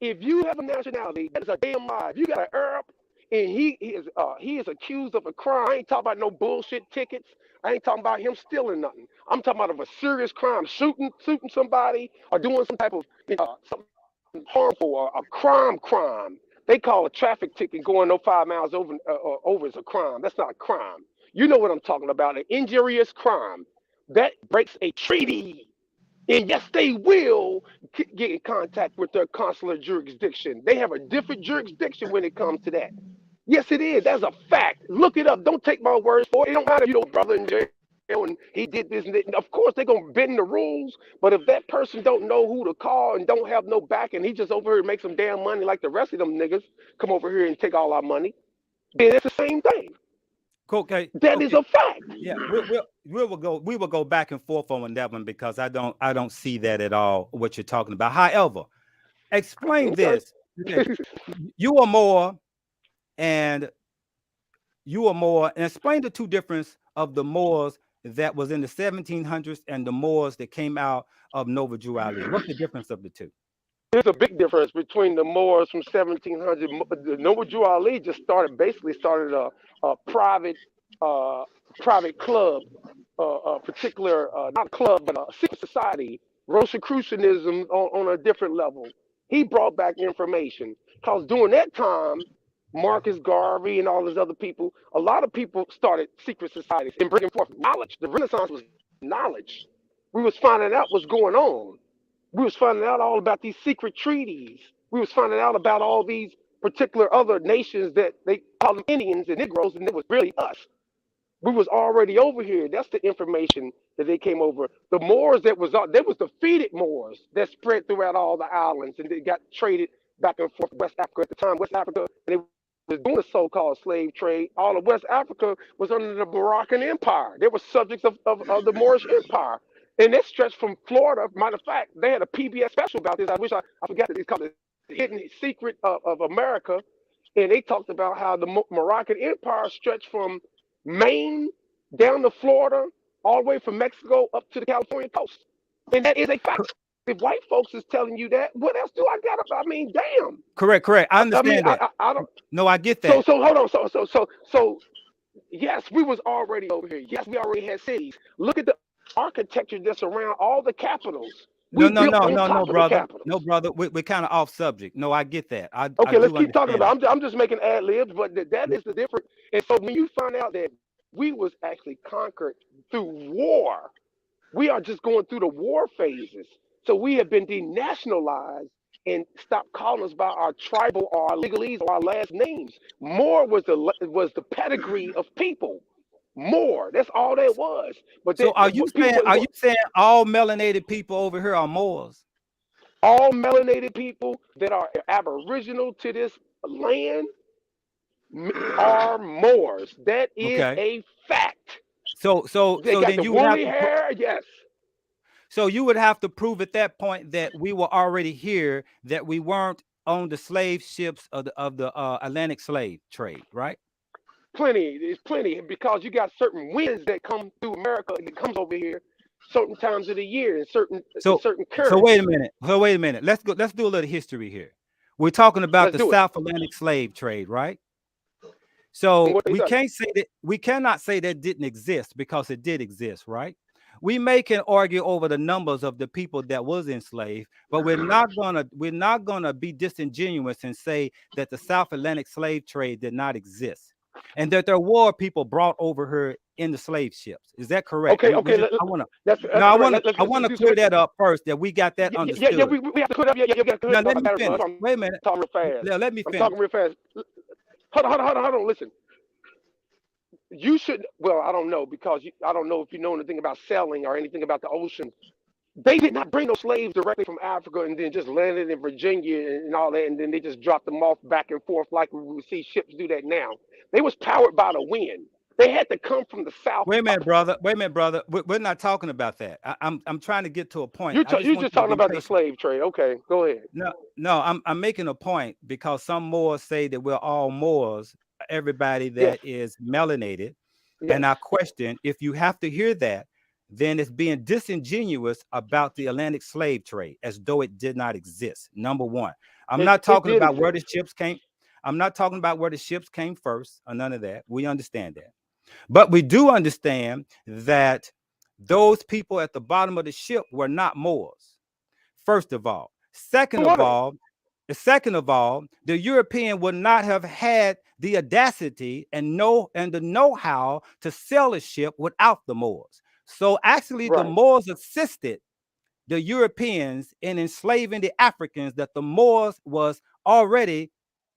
If you have a nationality, that is a damn lie. If you got an Arab and he is accused of a crime, I ain't talking about no bullshit tickets. I ain't talking about him stealing nothing. I'm talking about a serious crime, shooting somebody or doing some type of something harmful or a crime. They call a traffic ticket going 5 miles over is a crime. That's not a crime. You know what I'm talking about, an injurious crime. That breaks a treaty. And yes, they will get in contact with their consular jurisdiction. They have a different jurisdiction when it comes to that. Yes, it is. That's a fact. Look it up. Don't take my words for it. It don't matter if you know brother in jail and he did this and that. Of course, they're going to bend the rules. But if that person don't know who to call and don't have no back and he just over here make some damn money like the rest of them niggas come over here and take all our money, then it's the same thing. Okay. That is a fact. Yeah, we will go back and forth on that one because I don't see that at all. What you're talking about. However, explain this. You are more, and explain the two difference of the Moors that was in the 1700s and the Moors that came out of Nova Juali. What's the difference of the two? There's a big difference between the Moors from 1700. The Nova Juali basically started a private club, particular not a club but a secret society, Rosicrucianism on a different level. He brought back information because during that time, Marcus Garvey and all those other people, a lot of people started secret societies and bringing forth knowledge. The Renaissance was knowledge. We was finding out what's going on. We was finding out all about these secret treaties. We was finding out about all these particular other nations that they call them Indians and Negroes, and it was really us. We was already over here. That's the information that they came over. The Moors there was defeated Moors that spread throughout all the islands, and they got traded back and forth. West Africa at the time, West Africa, and they was doing the so-called slave trade. All of West Africa was under the Moroccan Empire. They were subjects of the Moorish Empire. And it stretched from Florida. Matter of fact, they had a PBS special about this. I wish I forgot that. It's called The Hidden Secret of America. And they talked about how the Moroccan Empire stretched from Maine down to Florida, all the way from Mexico up to the California coast. And that is a fact. If white folks is telling you that, what else do I got? I mean, damn. Correct. I understand that. I don't. No, I get that. So hold on. So yes, we was already over here. Yes, we already had cities. Look at the architecture that's around all the capitals. No, brother. No, brother. We're kind of off subject. No, I get that. Okay, let's keep talking about it. I'm just making ad libs, but that is the difference. And so when you find out that we was actually conquered through war, we are just going through the war phases. So we have been denationalized and stopped calling us by our tribal or our legalese or our last names. Moor was the pedigree of people. more. That's all that was. But so are you saying all melanated people over here are Moors? All melanated people that are aboriginal to this land are Moors. That is a fact. So they got then the you woolly hair, yes. So you would have to prove at that point that we were already here, that we weren't on the slave ships of the Atlantic slave trade, right? Plenty. There's plenty, because you got certain winds that come through America and it comes over here certain times of the year and certain currents. So wait a minute. Let's do a little history here. We're talking about the South Atlantic slave trade, right? So we cannot say that didn't exist, because it did exist, right? We can argue over the numbers of the people that was enslaved, but we're not gonna be disingenuous and say that the South Atlantic slave trade did not exist, and that there were people brought over here in the slave ships. Is that correct? Okay. I want to clear that up first, that we got that understood. Yeah, we have to clear up. Yeah, now let me finish. Wait a minute. Talking real fast. Now, let me finish. I'm talking real fast. Hold on. Listen. You should. Well, I don't know, because I don't know if you know anything about sailing or anything about the ocean. They did not bring those slaves directly from Africa and then just landed in Virginia and all that, and then they just dropped them off back and forth like we see ships do that now. They was powered by the wind. They had to come from the south. Wait a minute, brother. We're not talking about that. I'm trying to get to a point. You're just talking about the slave trade. Okay, go ahead. No, I'm making a point, because some Moors say that we're all Moors, everybody that is melanated. Yes. And I question, if you have to hear that, then it's being disingenuous about the Atlantic slave trade, as though it did not exist. Number one, I'm not talking about where the ships came. I'm not talking about where the ships came first, or none of that. We understand that. But we do understand that those people at the bottom of the ship were not Moors, first of all. Second of all, the European would not have had the audacity and the know-how to sail a ship without the Moors. So actually, the Moors assisted the Europeans in enslaving the Africans that the Moors was already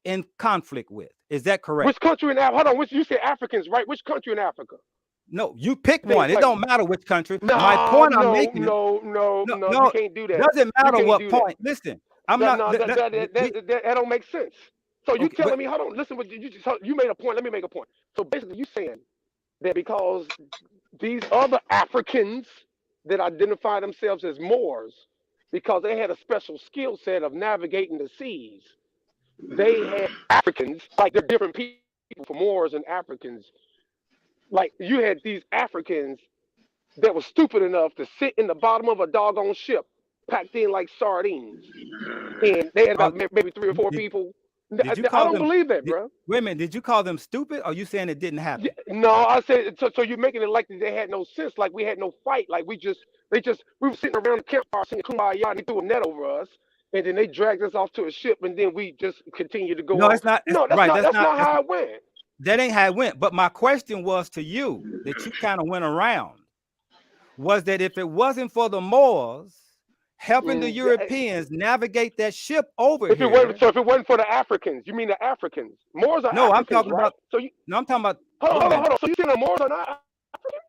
in conflict with. Is that correct? Which country in Africa? Hold on, you say Africans, right? Which country in Africa? No, you pick one. It don't matter which country. My point I'm making. No, you can't do that. Doesn't matter what point. Listen, that don't make sense. So you telling me? Hold on, listen. You made a point. Let me make a point. So basically, you saying that because these other Africans that identify themselves as Moors, because they had a special skill set of navigating the seas, they had Africans, like they're different people for Moors and Africans. Like you had these Africans that were stupid enough to sit in the bottom of a doggone ship, packed in like sardines, and they had about maybe 3 or 4 people. I don't believe that, bro. Wait a minute, did you call them stupid, or are you saying it didn't happen? No, I said so you're making it like they had no sense, like we had no fight, like we were sitting around the campfire singing Kumbaya, and they threw a net over us, and then they dragged us off to a ship, and then we just continued to go. No, it's not. No, that's not how it went. That ain't how it went. But my question was to you, that you kind of went around, was that if it wasn't for the Moors helping the Europeans navigate that ship over here. If it wasn't for the Africans, you mean the Africans? Moors are Africans, I'm talking right? about. I'm talking about. Hold on. So you saying the Moors are not African?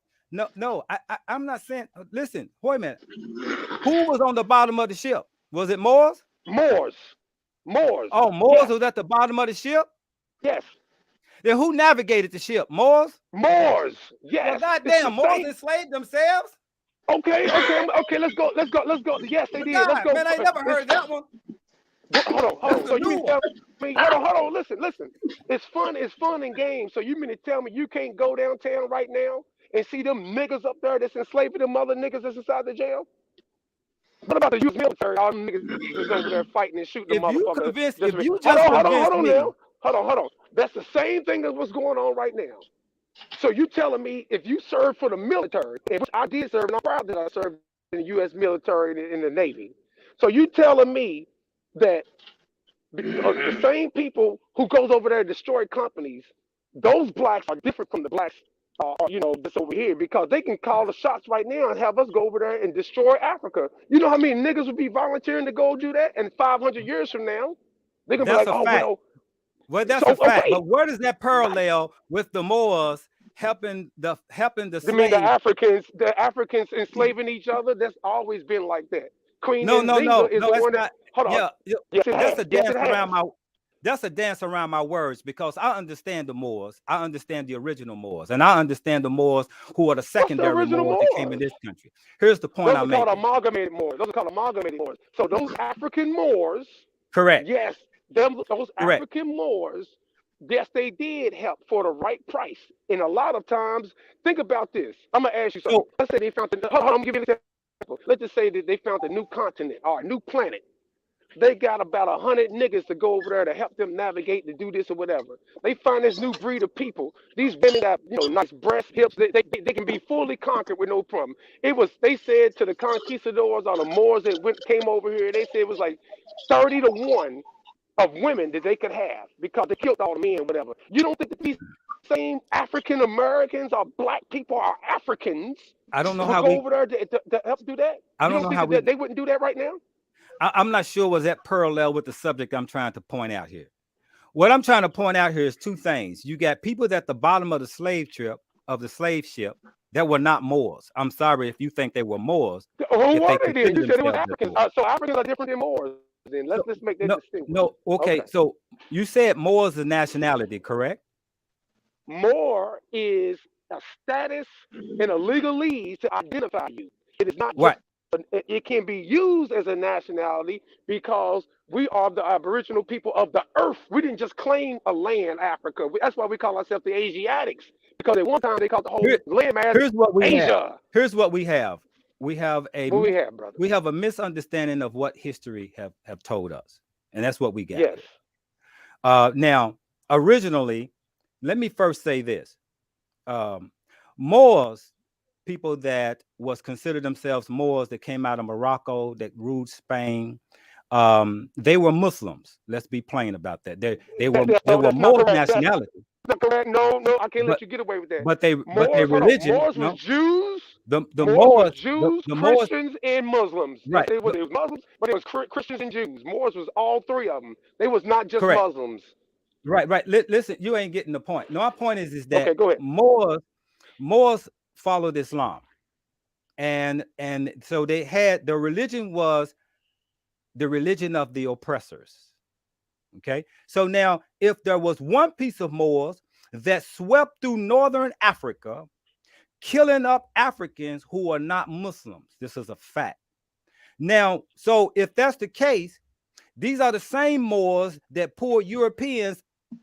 No. I'm not saying. Listen, wait a minute. Who was on the bottom of the ship? Was it Moors? Moors. Oh, Moors was at the bottom of the ship? Yes. Then who navigated the ship? Moors? Moors. Yes. Well, goddamn, Moors enslaved themselves? Okay. Let's go. Yes, they did. Let's go. Man, I never heard that one. Hold on. So you mean tell me? Hold on. Listen. It's fun and games. So you mean to tell me you can't go downtown right now and see them niggas up there that's enslaving them other niggas that's inside the jail? What about the U.S. military? All them niggas is over there fighting and shooting the motherfuckers. Hold on. That's the same thing that was going on right now. So you telling me if you serve for the military, which I did serve, and I'm proud that I served in the U.S. military and in the Navy. So you telling me that the same people who goes over there and destroy companies, those blacks are different from the blacks, that's over here, because they can call the shots right now and have us go over there and destroy Africa. You know how many niggas would be volunteering to go do that? And 500 years from now, they're gonna be like, Well, that's a fact. But where does that parallel with the Moors helping the You mean the Africans enslaving each other? That's always been like that. Queen Nzinga is the one that. Hold on. Yes, that's a dance around my. That's a dance around my words, because I understand the Moors. I understand the original Moors, and I understand the Moors who are the secondary Moors that came in this country. Here's the point I'm making. Those are called amalgamated Moors. Those are called amalgamated Moors. So those African Moors. Correct. Yes, those African Moors. Yes, they did help for the right price. And a lot of times, think about this. I'm gonna ask you something. Let's say they found hold on, I'm giving you an example. Let's just say that they found a new continent or a new planet. They got about 100 niggas to go over there to help them navigate, to do this or whatever. They find this new breed of people. These women got, nice breasts, hips. They can be fully conquered with no problem. They said to the conquistadors or the Moors that came over here, they said it was like 30 to 1 of women that they could have because they killed all the men, whatever. You don't think that these same African Americans or black people are Africans? I don't know how go over there to help do that. I don't know how they wouldn't do that right now. I'm not sure was that parallel with the subject I'm trying to point out here. What I'm trying to point out here is two things. You got people at the bottom of the slave ship that were not Moors. I'm sorry if you think they were Moors. Who were they then? You said it was Africans. So Africans are different than Moors. Then let's make that distinction. No, okay. So you said Moors is nationality, correct? Moor is a status and a legalese to identify you. It is not just it can be used as a nationality because we are the aboriginal people of the earth. We didn't just claim a land, Africa. That's why we call ourselves the Asiatics, because at one time they called the whole landmass Asia. Here's what we have. We have brother. We have a misunderstanding of what history have told us, and that's what we got. Yes. Now, originally, let me first say this: Moors, people that was considered themselves Moors that came out of Morocco, that ruled Spain, they were Muslims. Let's be plain about that. They were Moor nationality. Not correct. No, I can't let you get away with that. But their religion. Moors was Jews. The Moors, Jews, Christians, and Muslims. Right. It was Muslims, but it was Christians and Jews. Moors was all three of them. They was not just Muslims. Right. Listen, you ain't getting the point. No, our point is that okay, go ahead. Moors followed Islam, and so they had the religion was the religion of the oppressors. Okay, so now if there was one piece of Moors that swept through northern Africa, killing up Africans who are not Muslims, this is a fact. Now, so if that's the case, these are the same Moors that pulled Europeans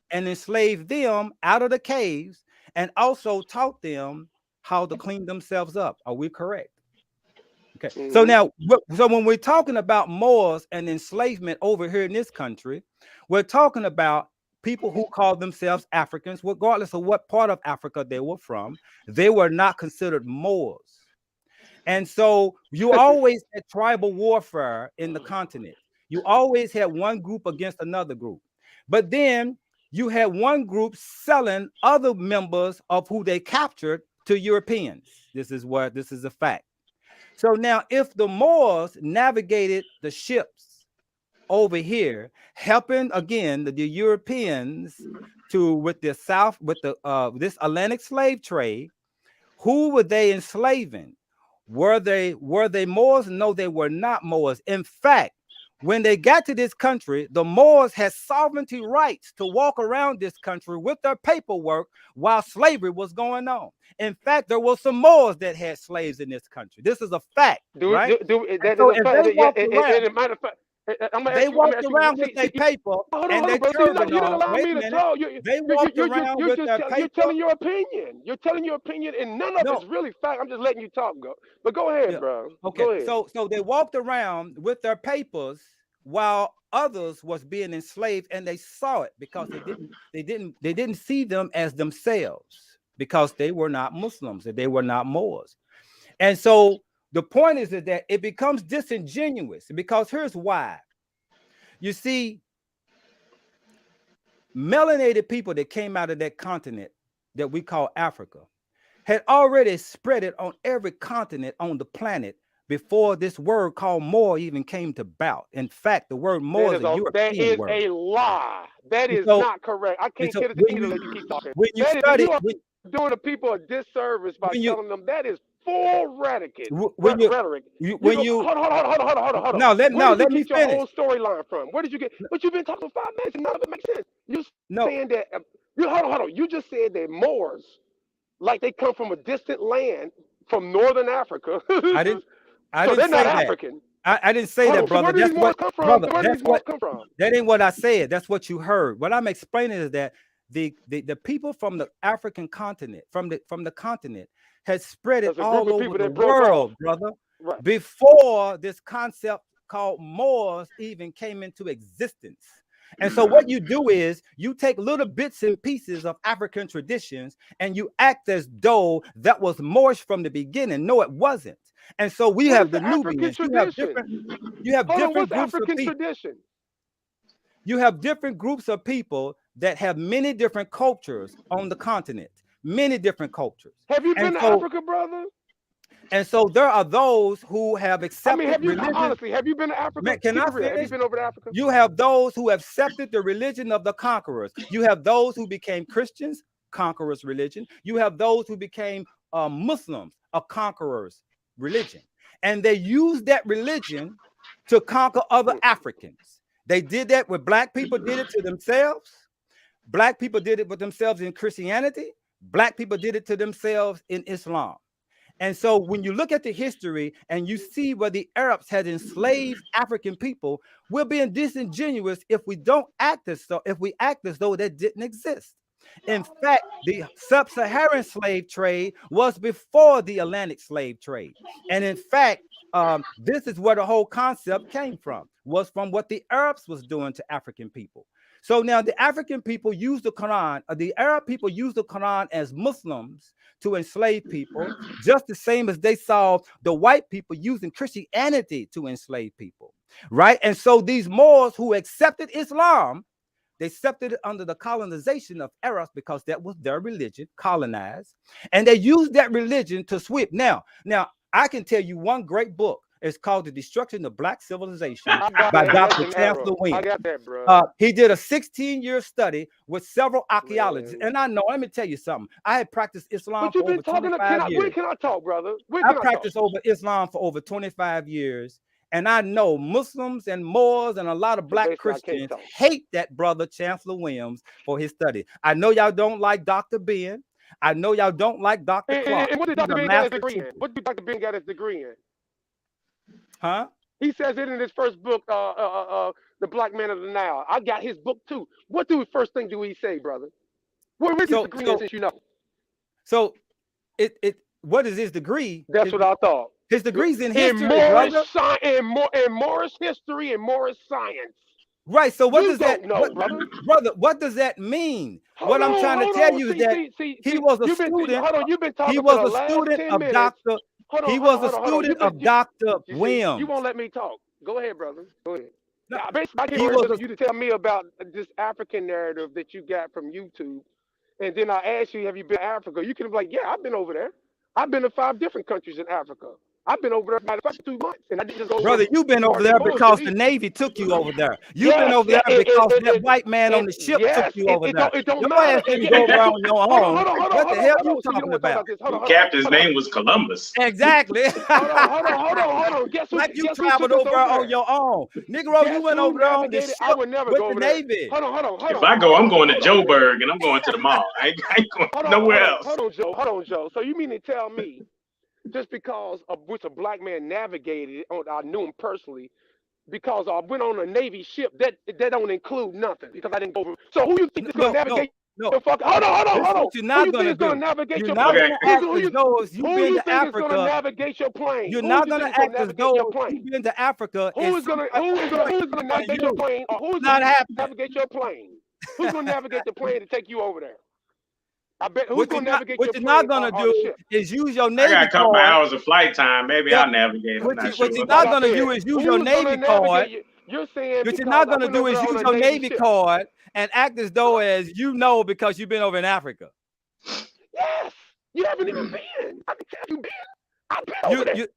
and enslaved them out of the caves and also taught them how to clean themselves up. Are we correct? Okay. So now, when we're talking about Moors and enslavement over here in this country, we're talking about people who call themselves Africans, regardless of what part of Africa they were from. They were not considered Moors. And so you always had tribal warfare in the continent. You always had one group against another group. But then you had one group selling other members of who they captured to Europeans. This is a fact. So now if the Moors navigated the ships over here, helping again the Europeans with this Atlantic slave trade, who were they enslaving? Were they Moors? No, they were not Moors. In fact, when they got to this country, the Moors had sovereignty rights to walk around this country with their paperwork while slavery was going on. In fact, there were some Moors that had slaves in this country. This is a fact, right? They walked around with their paper and their turban on. Wait a minute. They walked around with their paper. You're telling your opinion. You're telling your opinion, and none of it's really fact. I'm just letting you talk, but go ahead, bro. Okay. Go ahead. So they walked around with their papers while others was being enslaved, and they saw it because they didn't see them as themselves because they were not Muslims and they were not Moors. And so the point is that it becomes disingenuous because here's why. You see, melanated people that came out of that continent that we call Africa had already spread it on every continent on the planet before this word called Moor even came to about. In fact, the word Moor is a European word. That is a lie. That is not correct. I can't get it to let you keep talking. When you doing the people a disservice by telling them that is full rhetoric. Hold on. No, let me finish. Your whole storyline from? Where did you get? But you've been talking for 5 minutes and none of it makes sense. You're saying that. Hold on. You just said that Moors, like they come from a distant land from northern Africa. I didn't say they're not that. African. I didn't say that, brother. Where do these Moors come from? Where do these Moors come from? That ain't what I said. That's what you heard. What I'm explaining is that the people from the African continent, from the continent, has spread it all over the world, brother. Right. Before this concept called Moors even came into existence. And so what you do is you take little bits and pieces of African traditions and you act as though that was Moorish from the beginning. No, it wasn't. And so we have the Nubians. You have different groups of people. You have different groups of people that have many different cultures on the continent. Many different cultures. Have you been to Africa, brother? And so there are those who have accepted honestly, have you been to Africa? Can I finish? Have you been over to Africa? You have those who have accepted the religion of the conquerors. You have those who became Christians, conquerors' religion. You have those who became Muslims, a conqueror's religion. And they used that religion to conquer other Africans. They did that with black people, did it to themselves. Black people did it with themselves in Christianity. Black people did it to themselves in Islam. And so when you look at the history and you see where the Arabs had enslaved African people, we're being disingenuous if we act as though that didn't exist. In fact, the sub-Saharan slave trade was before the Atlantic slave trade. And in fact, this is where the whole concept came from, was from what the Arabs was doing to African people. So now the African people use the Quran, the Arab people use the Quran as Muslims to enslave people, just the same as they saw the white people using Christianity to enslave people, right? And so these Moors who accepted Islam, they accepted it under the colonization of Arabs because that was their religion, colonized, and they used that religion to sweep. Now, I can tell you one great book. It's called The Destruction of Black Civilization by Dr. Chancellor Williams. I got that, bro. He did a 16-year study with several archaeologists. And I know, let me tell you something. I had practiced Islam for over 25 years. When can I talk, brother? I practiced over Islam for over 25 years. And I know Muslims and Moors and a lot of black Christians hate that brother Chancellor Williams for his study. I know y'all don't like Dr. Ben. I know y'all don't like Dr. Clark. And what did Dr. Ben get his degree in? What did Dr. Ben get his degree in? Huh? He says it in his first book, The Black Man of the Nile. I got his book too. What do first thing do he say, brother? Where's his degree since you know? So what is his degree? That's what I thought. His degree's in history, brother. In Moorish history and Moorish science. Right. So what does that brother? What does that mean? What I'm trying to tell you is that he was a student. He was a student of Dr. He was a student of Dr. Williams. You won't let me talk. Go ahead, brother. Go ahead. Now, basically, I came you to tell me about this African narrative that you got from YouTube, and then I asked you, have you been to Africa? You could have been like, yeah, I've been over there. I've been to 5 different countries in Africa. I've been over there for 2 months, and I didn't just go. Brother, you've been over there because the Navy took you over there. You've been over there because that white man on the ship took you over there. Your ass didn't go around on your own. What the hell are you talking about? The captain's name was Columbus. Exactly. Hold on. Guess who? Like you traveled over on your own. Negro, you went over there on the ship I would never with go the Navy. Hold on. If I go, I'm going to Joburg and I'm going to the mall. I ain't going nowhere else. Hold on, Joe. So you mean to tell me just because of which a black man navigated, I knew him personally, because I went on a Navy ship, that don't include nothing because I didn't go over. So who you think is going to navigate? No. Hold on. You're not going to do. Navigate You're your not plane? going to act as though you've been to Africa. Who's going to navigate your plane? You're not going to act as though you've been to Africa. Who's going to navigate your plane? Or who's going to navigate your plane? Who's going to navigate the plane to take you over there? I bet who's going to navigate your plane? What you're not going to do is use your Navy card. I got a couple hours of flight time. Maybe I'll navigate. What you're not going to do is use your Navy card. You're saying what you're not going to do is use your Navy card and act as though as you know because you've been over in Africa. Yes, you haven't even been. I can tell you been. I've been over there.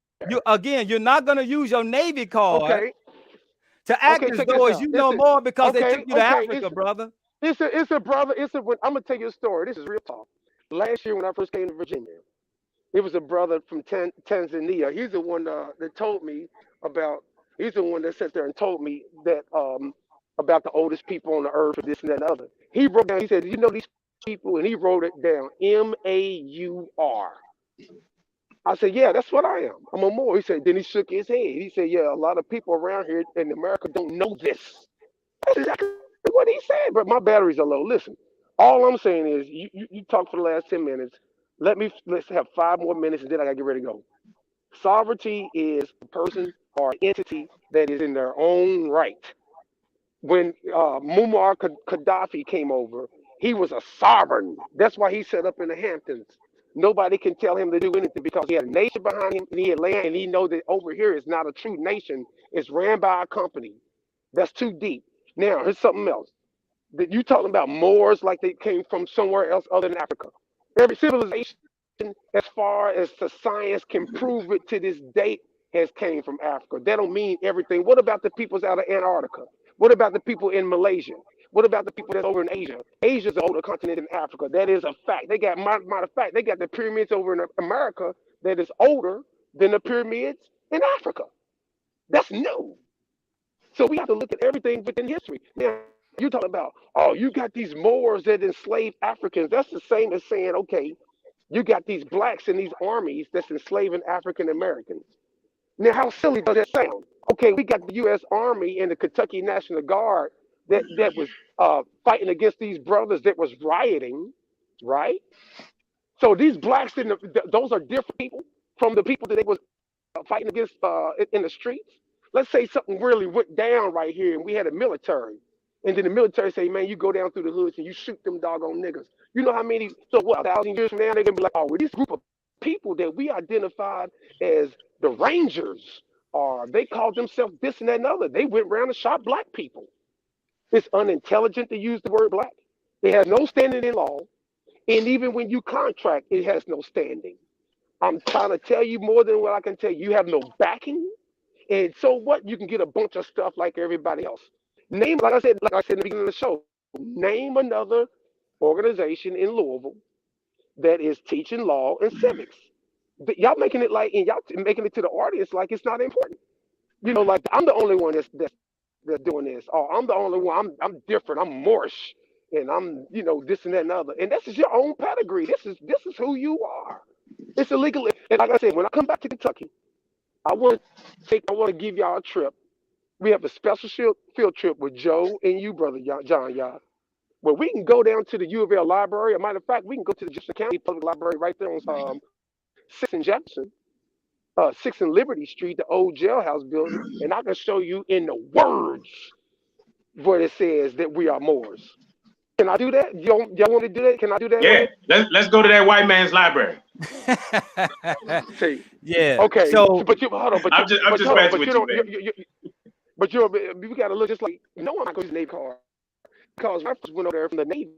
You're not going to use your Navy card to act as though as you know more because they took you to Africa, brother. I'm gonna tell you a story. This is real talk. last year when I first came to Virginia. It was a brother from Tanzania. He's the one that told me about. He's the one that sat there and told me that about the oldest people on the earth, and this and that and other. He wrote down. He said, "You know these people," and he wrote it down. Maur. I said, "Yeah, that's what I am. I'm a Moor." He said. Then he shook his head. He said, "Yeah, a lot of people around here in America don't know this." That's exactly what he said. But my batteries are low. Listen, all I'm saying is, you talked for the last 10 minutes. Let's have 5 more minutes, and then I gotta get ready to go. Sovereignty is a person or entity that is in their own right. When Muammar Gaddafi came over, he was a sovereign. That's why he set up in the Hamptons. Nobody can tell him to do anything because he had a nation behind him and he had land, and he know that over here is not a true nation. It's ran by a company. That's too deep. Now, here's something else. That you talking about Moors like they came from somewhere else other than Africa. Every civilization, as far as the science can prove it to this date, has came from Africa. That don't mean everything. What about the peoples out of Antarctica? What about the people in Malaysia? What about the people that's over in Asia? Asia's an older continent than Africa. That is a fact. They got, matter of fact, they got the pyramids over in America that is older than the pyramids in Africa. That's new. So we have to look at everything within history. Now, you're talking about, oh, you got these Moors that enslaved Africans. That's the same as saying, okay, you got these blacks in these armies that's enslaving African Americans. Now, how silly does that sound? Okay, we got the U.S. Army and the Kentucky National Guard that was fighting against these brothers that was rioting, right? So these blacks, those are different people from the people that they was fighting against in the streets. Let's say something really went down right here, and we had a military. And then the military say, man, you go down through the hoods and you shoot them doggone niggas. You know how many, so what, 1,000 years from now, they're going to be like, oh, well, this group of people that we identified as the Rangers, or they called themselves this and that and other. They went around and shot black people. It's unintelligent to use the word black. It has no standing in law. And even when you contract, it has no standing. I'm trying to tell you more than what I can tell you. You have no backing. And so what? You can get a bunch of stuff like everybody else. Name, like I said in the beginning of the show, name another organization in Louisville that is teaching law and civics. Y'all making it like, and y'all making it to the audience like it's not important. You know, like I'm the only one that's doing this. Oh, I'm the only one. I'm different. I'm Moorish, and I'm this and that and other. And this is your own pedigree. This is who you are. It's illegal. And like I said, when I come back to Kentucky, I want to give y'all a trip. We have a special field trip with Joe and you, brother John, y'all. Where we can go down to the U of L library. As a matter of fact, we can go to the Jefferson County Public Library right there on 6th and Jefferson, 6th and Liberty Street, the old jailhouse building, and I can show you in the words where it says that we are Moors. Can I do that? Y'all want to do that? Can I do that? Yeah, let's go to that white man's library. See, yeah. Okay. So, but hold on. I'm just messing with you, man. But we got to look just like no one goes to the Navy card because when I first went over there from the Navy,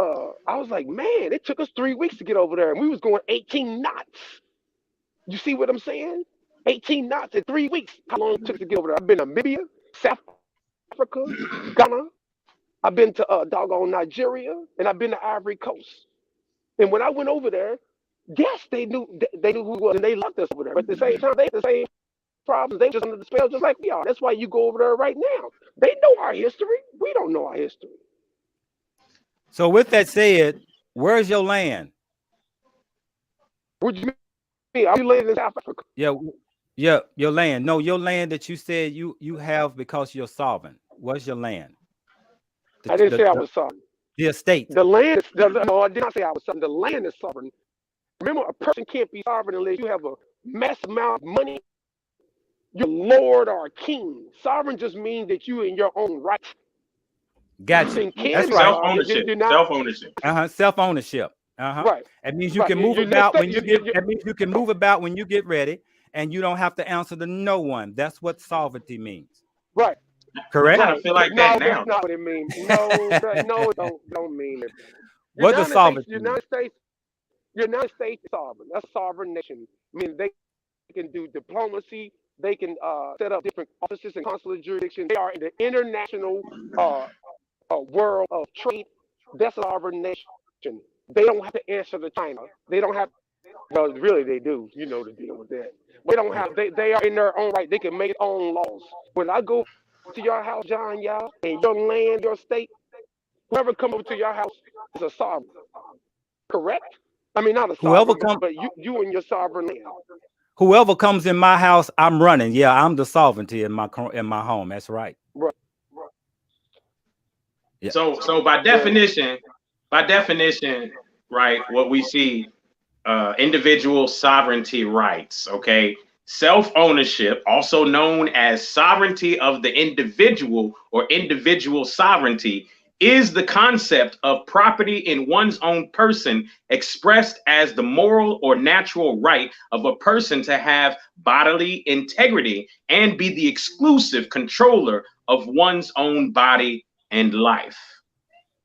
I was like, man, it took us 3 weeks to get over there, and we was going 18 knots. You see what I'm saying? 18 knots in 3 weeks. How long it took to get over there? I've been to Namibia, South Africa, Ghana. I've been to doggone Nigeria, and I've been to Ivory Coast. And when I went over there, yes, they knew who we was, and they loved us over there. But at the same time, they had the same problems. They just under the spell, just like we are. That's why you go over there right now. They know our history. We don't know our history. So with that said, where's your land? What do you mean? Are you landing in South Africa? Yeah, your land. No, your land that you said you have because you're sovereign. Where's your land? I didn't say I was sovereign. The estate. The land is, no, I did not say I was sovereign. The land is sovereign. Remember, a person can't be sovereign unless you have a massive amount of money. You're lord or a king. Sovereign just means that you in your own right. Gotcha. That's right. Self-ownership. Self-ownership. Self-ownership. Right. It means you can move about when you get. That means you can move about when you get ready, and you don't have to answer to no one. That's what sovereignty means. Right. Correct. I feel like that now. That's not what it means. No, it don't mean it. What does sovereignty mean? United States is sovereign. That's a sovereign nation. I mean, they can do diplomacy. They can set up different offices and consular jurisdictions. They are in the international world of trade. That's a sovereign nation. they don't have to answer to China. They don't have. Well, really, they do. You know, to deal with that. They don't have. They are in their own right. They can make their own laws. When I go to your house, John, y'all, and your land, your state, whoever come over to your house is a sovereign. Correct? I mean, not a sovereign, but you and your sovereign land. Whoever comes in my house, I'm running. Yeah, I'm the sovereignty in my home. That's right. Right. Yeah. So by definition, right, what we see, individual sovereignty rights, okay? Self-ownership, also known as sovereignty of the individual or individual sovereignty, is the concept of property in one's own person expressed as the moral or natural right of a person to have bodily integrity and be the exclusive controller of one's own body and life.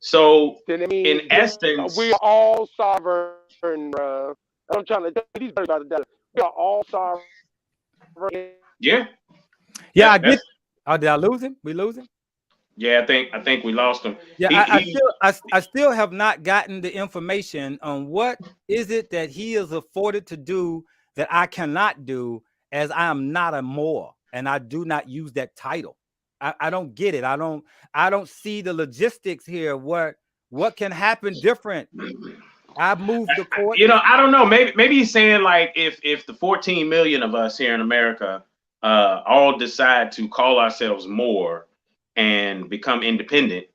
So in essence, we are all sovereign. I'm trying to tell these about that. We are all sovereign. Yeah. Yeah, I get. Oh, did I lose him? We lose him? Yeah, I think we lost him. Yeah, I still have not gotten the information on what is it that he is afforded to do that I cannot do, as I am not a Moor and I do not use that title. I don't get it. I don't see the logistics here. What can happen different? I've moved the court. You know, I don't know. Maybe he's saying like if the 14 million of us here in America all decide to call ourselves Moor and become independent,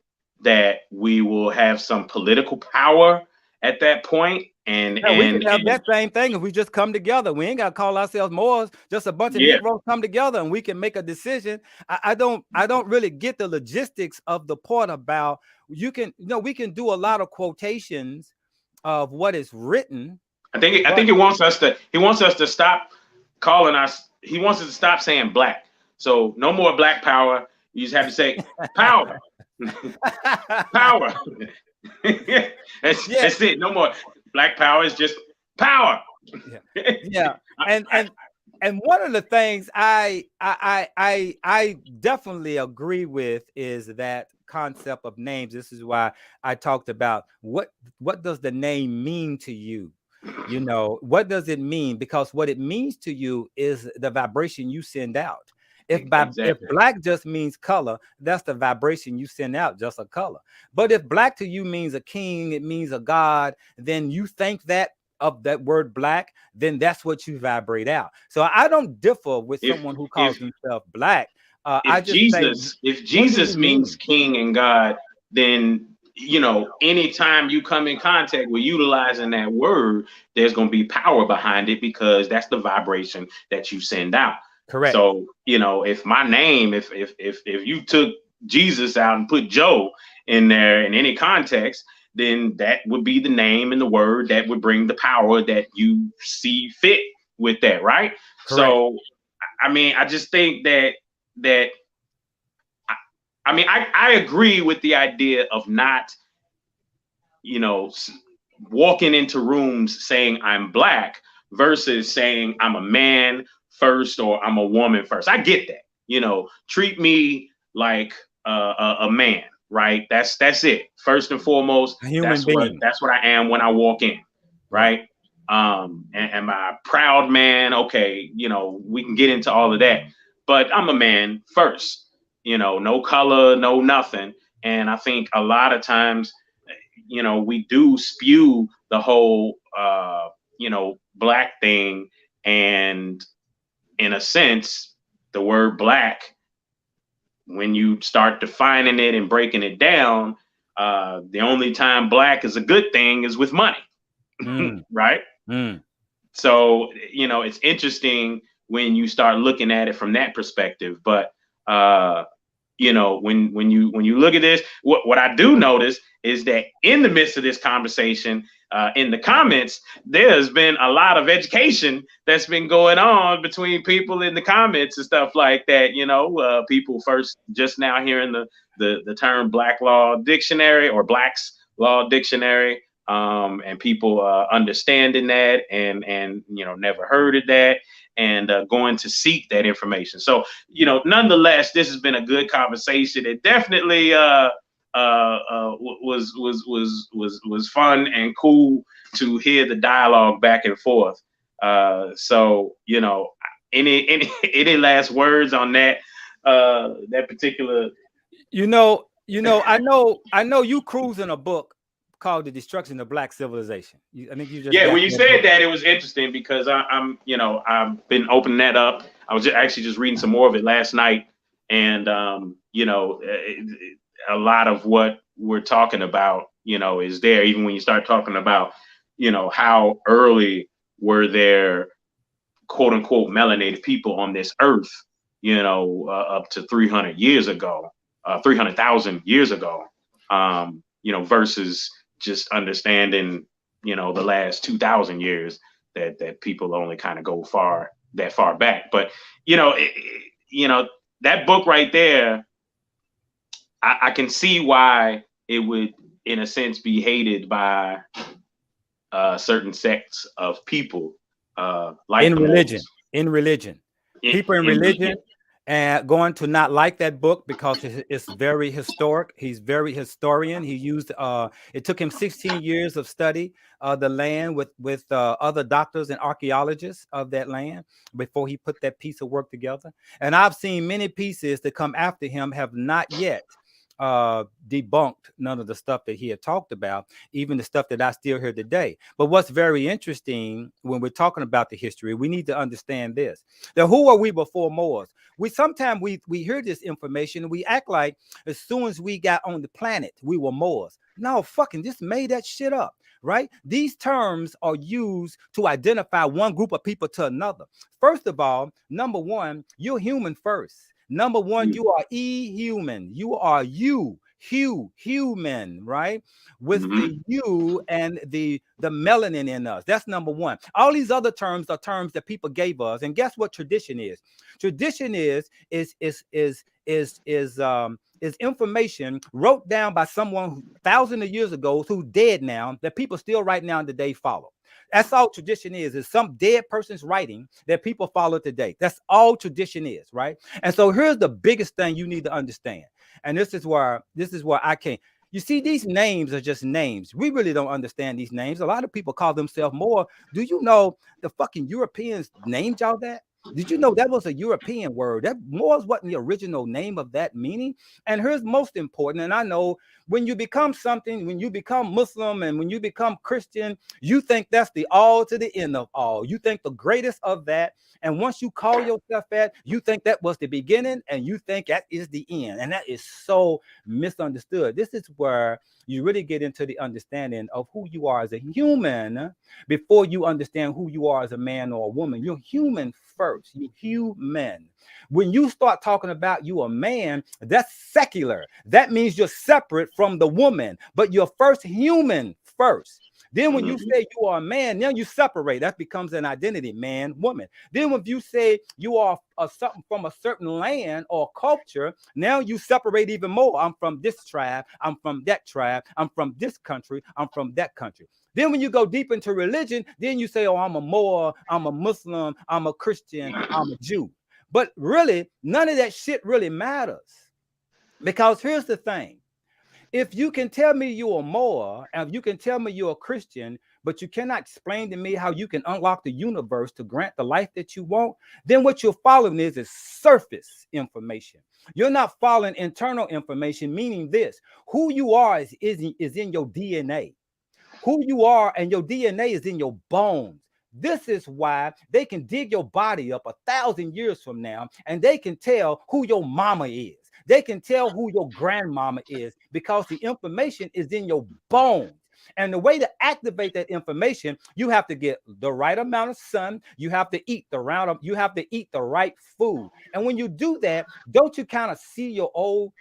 that we will have some political power at that point. And yeah, we can have that same thing if we just come together. We ain't got to call ourselves Moors. Just a bunch of Negroes come together and we can make a decision. I don't really get the logistics of the part about we can do a lot of quotations of what is written. I think he wants us to stop calling us. He wants us to stop saying black. So no more black power. You just have to say power. Power. That's it. No more black power. Is just power. Yeah. And one of the things I definitely agree with is that concept of names. This is why I talked about what does the name mean to you? You know, what does it mean? Because what it means to you is the vibration you send out. If black just means color, that's the vibration you send out, just a color. But if black to you means a king, it means a god, then you think that of that word black, then that's what you vibrate out. So I don't differ with someone who calls himself black. If Jesus means king and God, then you know, anytime you come in contact with utilizing that word, there's going to be power behind it because that's the vibration that you send out. Correct. So, you know, if my name, if you took Jesus out and put Joe in there in any context, then that would be the name and the word that would bring the power that you see fit with that, right? Correct. So, I mean, I just think that I agree with the idea of not, you know, walking into rooms saying I'm black versus saying I'm a man first or I'm a woman first. I get that, you know, treat me like a man, right? That's it. First and foremost, that's what I am when I walk in, right? Am I a proud man? Okay, you know, we can get into all of that, but I'm a man first, you know, no color, no nothing. And I think a lot of times, you know, we do spew the whole, you know, black thing, and in a sense, the word black, when you start defining it and breaking it down, the only time black is a good thing is with money, right? So, you know, it's interesting when you start looking at it from that perspective. But, you know, when you look at this, what I do notice is that in the midst of this conversation, in the comments, there's been a lot of education that's been going on between people in the comments and stuff like that. You know, people first just now hearing the term Black Law Dictionary or Black's Law Dictionary, and people understanding that and you know, never heard of that and going to seek that information. So, you know, nonetheless, this has been a good conversation. It definitely was fun and cool to hear the dialogue back and forth. So you know, any last words on that that particular? I know you cruising a book called The Destruction of Black Civilization. I think you just Yeah, got when you that said book. that, it was interesting because I'm I've been opening that up. I was actually just reading some more of it last night, and a lot of what we're talking about, is there. Even when you start talking about, how early were there, quote unquote, melanated people on this earth, up to 300 years ago, 300,000 years ago, versus just understanding, the last 2,000 years that people only kind of go that far back. But, that book right there, I can see why it would, in a sense, be hated by certain sects of people, like in the religion. Mormons. In religion, people in religion and going to not like that book because it's very historic. He's very historian. He used it took him 16 years of study the land with other doctors and archaeologists of that land before he put that piece of work together. And I've seen many pieces that come after him have not yet debunked none of the stuff that he had talked about, even the stuff that I still hear today. But what's very interesting when we're talking about the history, we need to understand this. Now, who are we before Moors? We sometimes we hear this information and we act like as soon as we got on the planet, we were Moors. No, fucking just made that shit up, right? These terms are used to identify one group of people to another. First of all, number one, you're human first. Number one, you are human. You are human, right? With the you and the melanin in us. That's number one. All these other terms are terms that people gave us. And guess what tradition is? Tradition is information wrote down by someone thousands of years ago who's dead now that people still right now today follow. That's all tradition is some dead person's writing that people follow today. That's all tradition is, right? And so here's the biggest thing you need to understand. And this is where I can't. You see, these names are just names. We really don't understand these names. A lot of people call themselves Moor. Do you know the fucking Europeans named y'all that? Did you know that was a European word? That Moors wasn't the original name of that meaning. And here's most important. And I know when you become something, when you become Muslim and when you become Christian, you think that's the all to the end of all. You think the greatest of that. And once you call yourself that, you think that was the beginning and you think that is the end. And that is so misunderstood. This is where you really get into the understanding of who you are as a human before you understand who you are as a man or a woman. You're human first. You're human. When you start talking about you a man, that's secular. That means you're separate from the woman, but you're first human first. Then when you say you are a man, now you separate. That becomes an identity, man, woman. Then when you say you are something from a certain land or culture, now you separate even more. I'm from this tribe. I'm from that tribe. I'm from this country. I'm from that country. Then when you go deep into religion, then you say, oh, I'm a Moor, I'm a Muslim, I'm a Christian, I'm a Jew. But really, none of that shit really matters. Because here's the thing. If you can tell me you're a Moor, and if you can tell me you're a Christian, but you cannot explain to me how you can unlock the universe to grant the life that you want, then what you're following is surface information. You're not following internal information, meaning this: who you are is in your DNA. Who you are and your DNA is in your bones. This is why they can dig your body up 1,000 years from now, and they can tell who your mama is. They can tell who your grandmama is because the information is in your bones. And the way to activate that information, you have to get the right amount of sun. You have to eat you have to eat the right food. And when you do that, don't you kind of see your old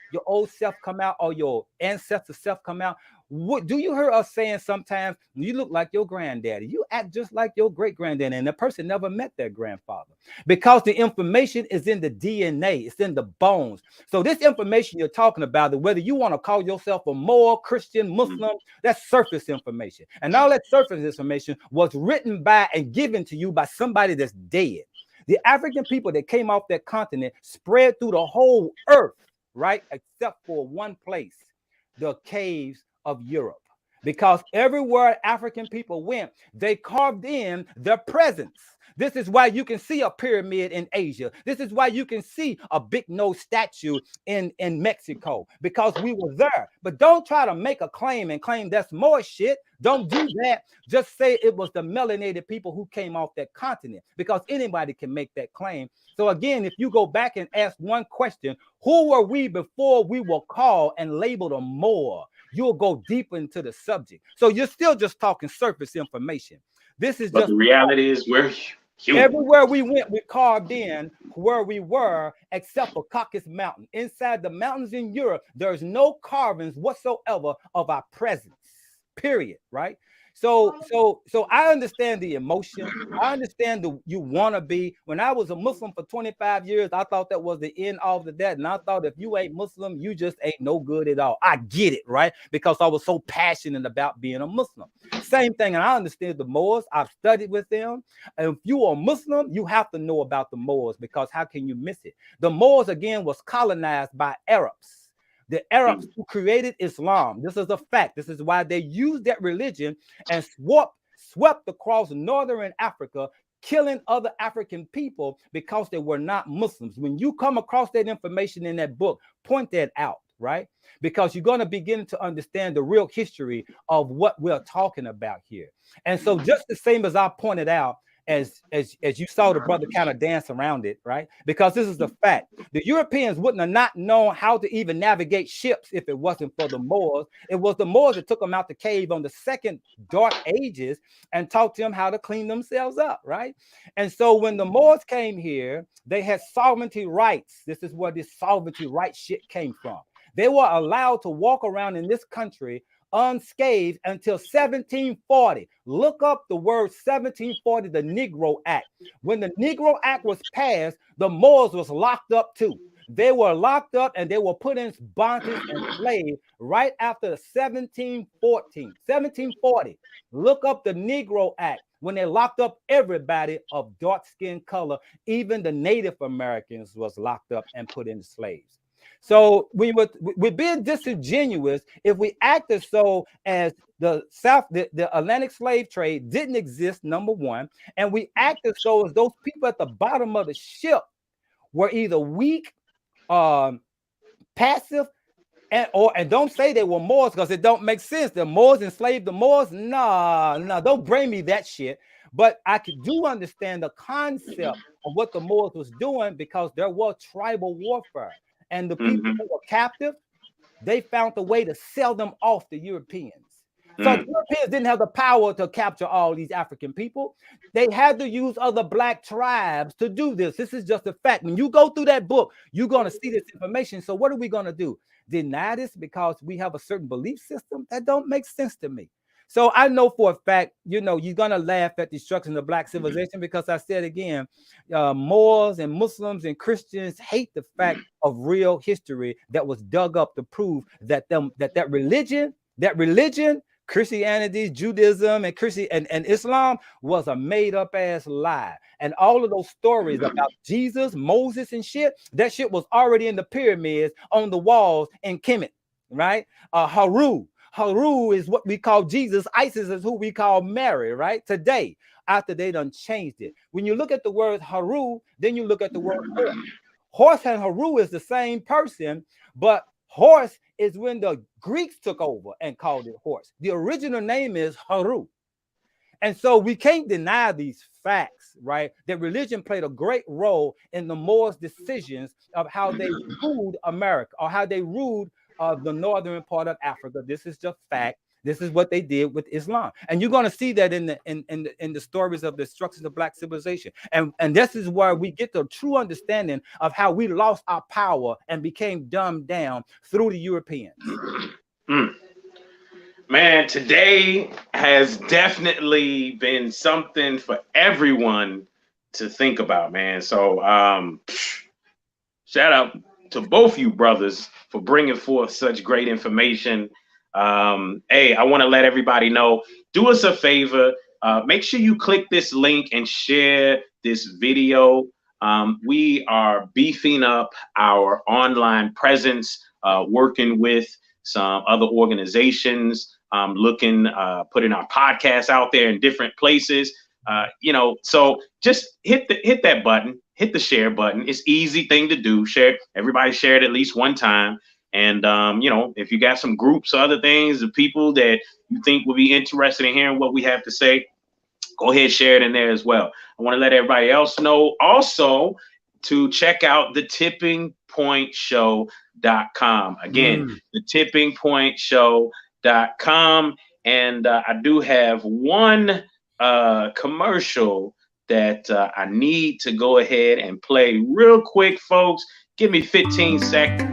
self come out or your ancestor self come out? What do you hear us saying sometimes? You look like your granddaddy. You act just like your great granddaddy, and the person never met their grandfather because the information is in the DNA. It's in the bones. So this information you're talking about, whether you want to call yourself a Moor, Christian, Muslim, that's surface information. And all that surface information was written by and given to you by somebody that's dead. The African people that came off that continent spread through the whole earth, right? Except for one place. the caves of Europe. Because everywhere African people went, they carved in their presence. This is why you can see a pyramid in Asia. This is why you can see a big nose statue in Mexico, because we were there. But don't try to make a claim and claim that's more shit. Don't do that. Just say it was the melanated people who came off that continent, because anybody can make that claim. So again, if you go back and ask one question, who were we before we were called and labeled a Moor? You'll go deep into the subject. So you're still just talking surface information. This is just the reality is we're human. Everywhere we went, we carved in where we were, except for Caucasus Mountain. Inside the mountains in Europe, there's no carvings whatsoever of our presence, period, right? So I understand the emotion. I understand you want to be. When I was a Muslim for 25 years, I thought that was the end of that. And I thought if you ain't Muslim, you just ain't no good at all. I get it, right? Because I was so passionate about being a Muslim. Same thing. And I understand the Moors. I've studied with them. And if you are Muslim, you have to know about the Moors, because how can you miss it? The Moors, again, was colonized by Arabs. The Arabs who created Islam. This is a fact. This is why they used that religion and swept across northern Africa, killing other African people because they were not Muslims. When you come across that information in that book, point that out, right? Because you're going to begin to understand the real history of what we're talking about here. And so just the same as I pointed out, as you saw the brother kind of dance around it, right? Because this is the fact. The Europeans wouldn't have not known how to even navigate ships if it wasn't for the Moors. It was the Moors that took them out the cave on the second dark ages and taught them how to clean themselves up, right? And so when the Moors came here, they had sovereignty rights. This is where this sovereignty rights shit came from. They were allowed to walk around in this country unscathed until 1740. Look up the word 1740, the Negro Act. When the Negro Act was passed, the Moors was locked up too. They were locked up and they were put in bondage and slaves right after 1740. Look up the Negro Act, when they locked up everybody of dark skin color. Even the Native Americans was locked up and put in slaves. So we're being disingenuous if we act as so as the Atlantic slave trade didn't exist, number one, and we act as so as those people at the bottom of the ship were either weak, passive, and don't say they were Moors, because it don't make sense. The Moors enslaved the Moors. Nah, don't bring me that shit. But I do understand the concept of what the Moors was doing, because there was tribal warfare. And the people who were captive, they found a way to sell them off to Europeans. So the Europeans didn't have the power to capture all these African people. They had to use other black tribes to do this. This is just a fact. When you go through that book, you're going to see this information. So what are we going to do? Deny this because we have a certain belief system? That don't make sense to me. So I know for a fact, you're going to laugh at the destruction of black civilization, because I said again, Moors and Muslims and Christians hate the fact of real history that was dug up to prove that that religion, Christianity, Judaism, and Islam was a made up ass lie. And all of those stories about Jesus, Moses, and shit, that shit was already in the pyramids on the walls in Kemet, right? Haru is what we call Jesus. Isis is who we call Mary, right? Today, after they done changed it. When you look at the word Haru, then you look at the word horse. Horse and Haru is the same person, but horse is when the Greeks took over and called it horse. The original name is Haru. And so we can't deny these facts, right? That religion played a great role in the Moors' decisions of how they ruled America, or how they ruled the northern part of Africa. This is just fact. This is what they did with Islam, and you're going to see that in the stories of the destruction of black civilization. And this is where we get the true understanding of how we lost our power and became dumbed down through the Europeans. Man, today has definitely been something for everyone to think about, man. So shout out to both you brothers for bringing forth such great information. Hey, I want to let everybody know, do us a favor, make sure you click this link and share this video. We are beefing up our online presence, working with some other organizations putting our podcast out there in different places. So just hit that button, hit the share button. It's easy thing to do. Share. Everybody share it at least one time. And, if you got some groups or other things, the people that you think will be interested in hearing what we have to say, go ahead, share it in there as well. I want to let everybody else know also to check out the tippingpointshow.com. Again, the tippingpointshow.com. And I do have one commercial that I need to go ahead and play real quick, folks. Give me 15 seconds.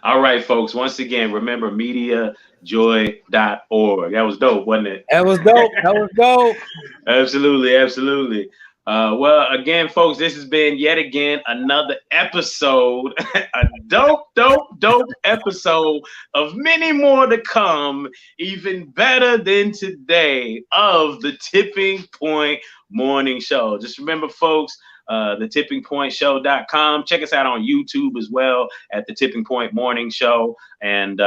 All right, folks. Once again, remember MediaJoy.org. That was dope, wasn't it? That was dope. Absolutely. Well, again, folks, this has been yet again another episode, a dope episode of many more to come, even better than today, of the Tipping Point Morning Show. Just remember, folks, the tippingpointshow.com. Check us out on YouTube as well at the Tipping Point Morning Show. And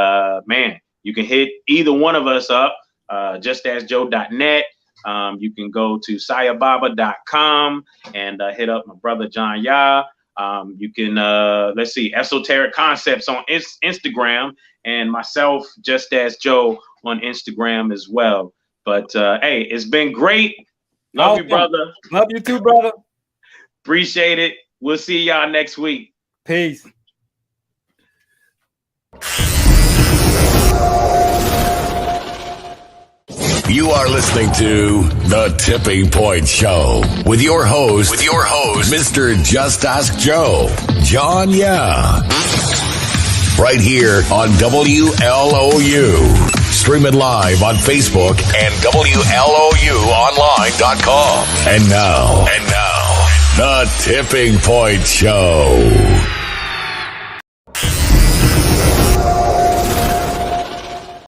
you can hit either one of us up, justaskjoe.net. You can go to sayababa.com and hit up my brother John Yah. You can Esoteric Concepts on Instagram, and myself, Just As Joe, on Instagram as well. But hey, it's been great. Love you, brother. Love you too, brother. Appreciate it. We'll see y'all next week. Peace. You are listening to The Tipping Point Show with your host, Mr. Just Ask Joe, John Yah. Right here on WLOU. Stream it live on Facebook and WLOUonline.com. And now, The Tipping Point Show.